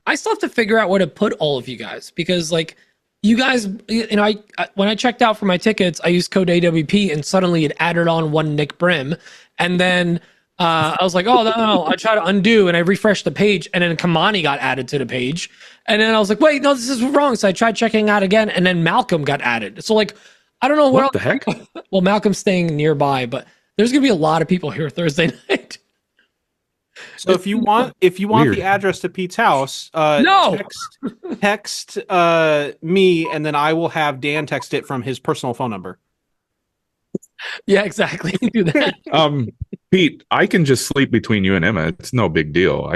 Speaker 2: I still have to figure out where to put all of you guys, because like you guys, when I checked out for my tickets, I used code AWP, and suddenly it added on one Nick Brim, and then I was like, oh no, I tried to undo, and I refreshed the page, and then Kamani got added to the page, and then I was like, wait, no, this is wrong. So I tried checking out again, and then Malcolm got added. So like, I don't know
Speaker 3: what the heck.
Speaker 2: Well, Malcolm's staying nearby, but there's gonna be a lot of people here Thursday night.
Speaker 5: So if you want the address to Pete's house, text me, and then I will have Dan text it from his personal phone number.
Speaker 2: Yeah, exactly. Do that.
Speaker 3: Pete, I can just sleep between you and Emma. It's no big deal.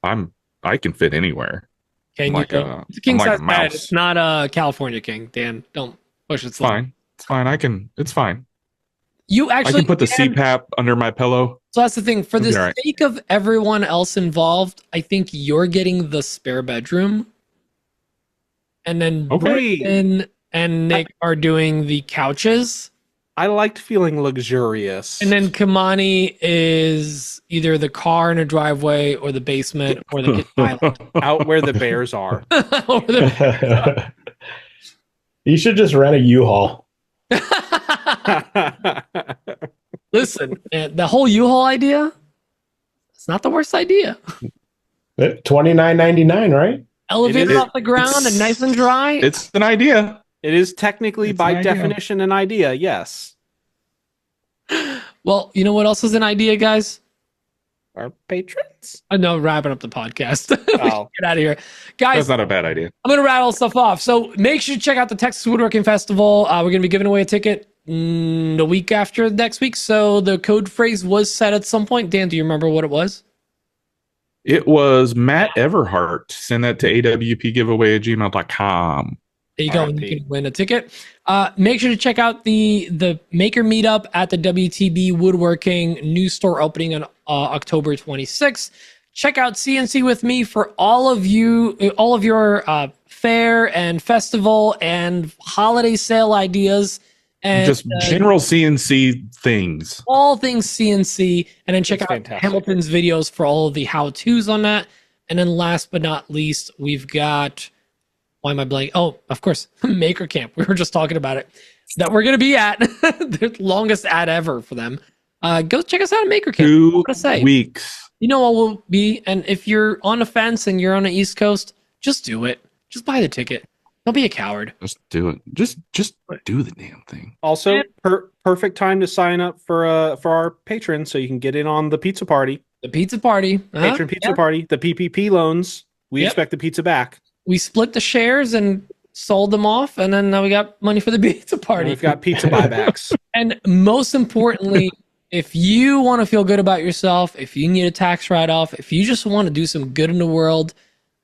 Speaker 3: I can fit anywhere.
Speaker 2: Can you? It's a king size bed. It's not a California king. Dan, don't push it.
Speaker 3: Fine. It's fine. It's fine.
Speaker 2: I can
Speaker 3: put the CPAP under my pillow.
Speaker 2: So that's the thing. For the sake of everyone else involved, I think you're getting the spare bedroom, and then Braden and Nick are doing the couches.
Speaker 5: I liked feeling luxurious.
Speaker 2: And then Kamani is either the car in a driveway or the basement or the kitchen island.
Speaker 5: Out where the bears are.
Speaker 4: You should just rent a U-Haul.
Speaker 2: Listen, the whole U-Haul idea, it's not the worst idea.
Speaker 4: $29.99, right?
Speaker 2: Elevated off the ground and nice and dry.
Speaker 3: It's an idea.
Speaker 5: It is technically, by definition, an idea, yes.
Speaker 2: Well, you know what else is an idea, guys?
Speaker 5: Our patrons?
Speaker 2: No, wrapping up the podcast.
Speaker 5: Oh.
Speaker 2: Get out of here. Guys,
Speaker 3: That's not a bad idea.
Speaker 2: I'm going to rattle stuff off. So make sure you check out the Texas Woodworking Festival. We're going to be giving away a ticket the week after next week. So the code phrase was set at some point. Dan, do you remember what it was?
Speaker 3: It was Matt Everhart. Send that to awpgiveaway@gmail.com.
Speaker 2: There you go. And you can win a ticket. Make sure to check out the Maker Meetup at the WTB Woodworking new store opening on October 26th. Check out CNC with me for all of your fair and festival and holiday sale ideas. And
Speaker 3: just general CNC things.
Speaker 2: All things CNC. And then check out
Speaker 5: fantastic.
Speaker 2: Hamilton's videos for all of the how-tos on that. And then last but not least, we've got... Why am I blanking? Oh, of course, Makercamp. We were just talking about it. That we're going to be at. The longest ad ever for them. Go check us out at Makercamp.
Speaker 3: 2 weeks.
Speaker 2: You know what we'll be? And if you're on the fence and you're on the East Coast, just do it. Just buy the ticket. Don't be a coward.
Speaker 3: Just do it. Just do the damn thing.
Speaker 5: Also, perfect time to sign up for our patrons so you can get in on the pizza party.
Speaker 2: The pizza party.
Speaker 5: Patron pizza party. The PPP loans. We expect the pizza back.
Speaker 2: We split the shares and sold them off, and then now we got money for the pizza party.
Speaker 5: And we've got pizza buybacks.
Speaker 2: And most importantly, if you want to feel good about yourself, if you need a tax write-off, if you just want to do some good in the world,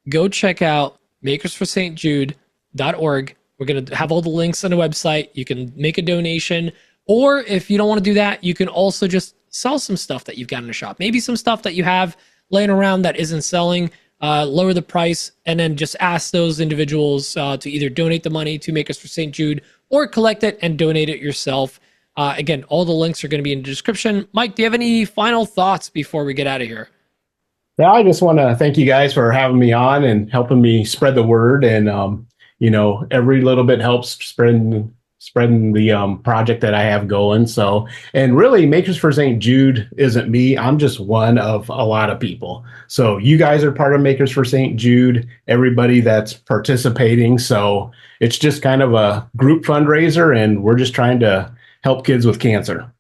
Speaker 2: go check out makersforstjude.org. We're going to have all the links on the website. You can make a donation, or if you don't want to do that, you can also just sell some stuff that you've got in the shop. Maybe some stuff that you have laying around that isn't selling. Lower the price, and then just ask those individuals to either donate the money to Makers for St. Jude or collect it and donate it yourself. Again, all the links are going to be in the description. Mike, do you have any final thoughts before we get out of here?
Speaker 4: Yeah, I just want to thank you guys for having me on and helping me spread the word. And, every little bit helps spreading the project that I have going. So, and really, Makers for St. Jude isn't me. I'm just one of a lot of people. So you guys are part of Makers for St. Jude, everybody that's participating. So it's just kind of a group fundraiser, and we're just trying to help kids with cancer.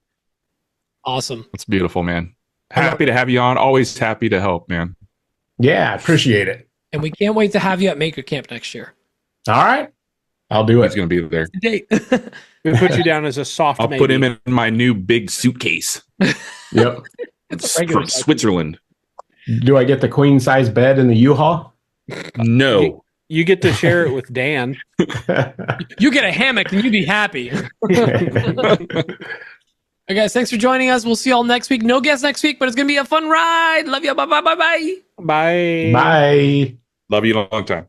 Speaker 2: Awesome.
Speaker 3: That's beautiful, man. Happy to have you on. Always happy to help, man.
Speaker 4: Yeah, I appreciate it.
Speaker 2: And we can't wait to have you at Makercamp next year.
Speaker 4: All right. I'll do it.
Speaker 3: He's going to be there.
Speaker 2: Date.
Speaker 5: We put you down as a soft
Speaker 3: I'll
Speaker 5: maybe.
Speaker 3: put him in my new big suitcase.
Speaker 4: Yep.
Speaker 2: It's
Speaker 3: From Switzerland.
Speaker 4: Do I get the queen size bed in the U-Haul?
Speaker 3: No.
Speaker 5: You get to share it with Dan.
Speaker 2: You get a hammock and you'd be happy. Okay, guys, thanks for joining us. We'll see you all next week. No guests next week, but it's going to be a fun ride. Love you. Bye.
Speaker 5: Bye.
Speaker 4: Bye.
Speaker 3: Love you a long time.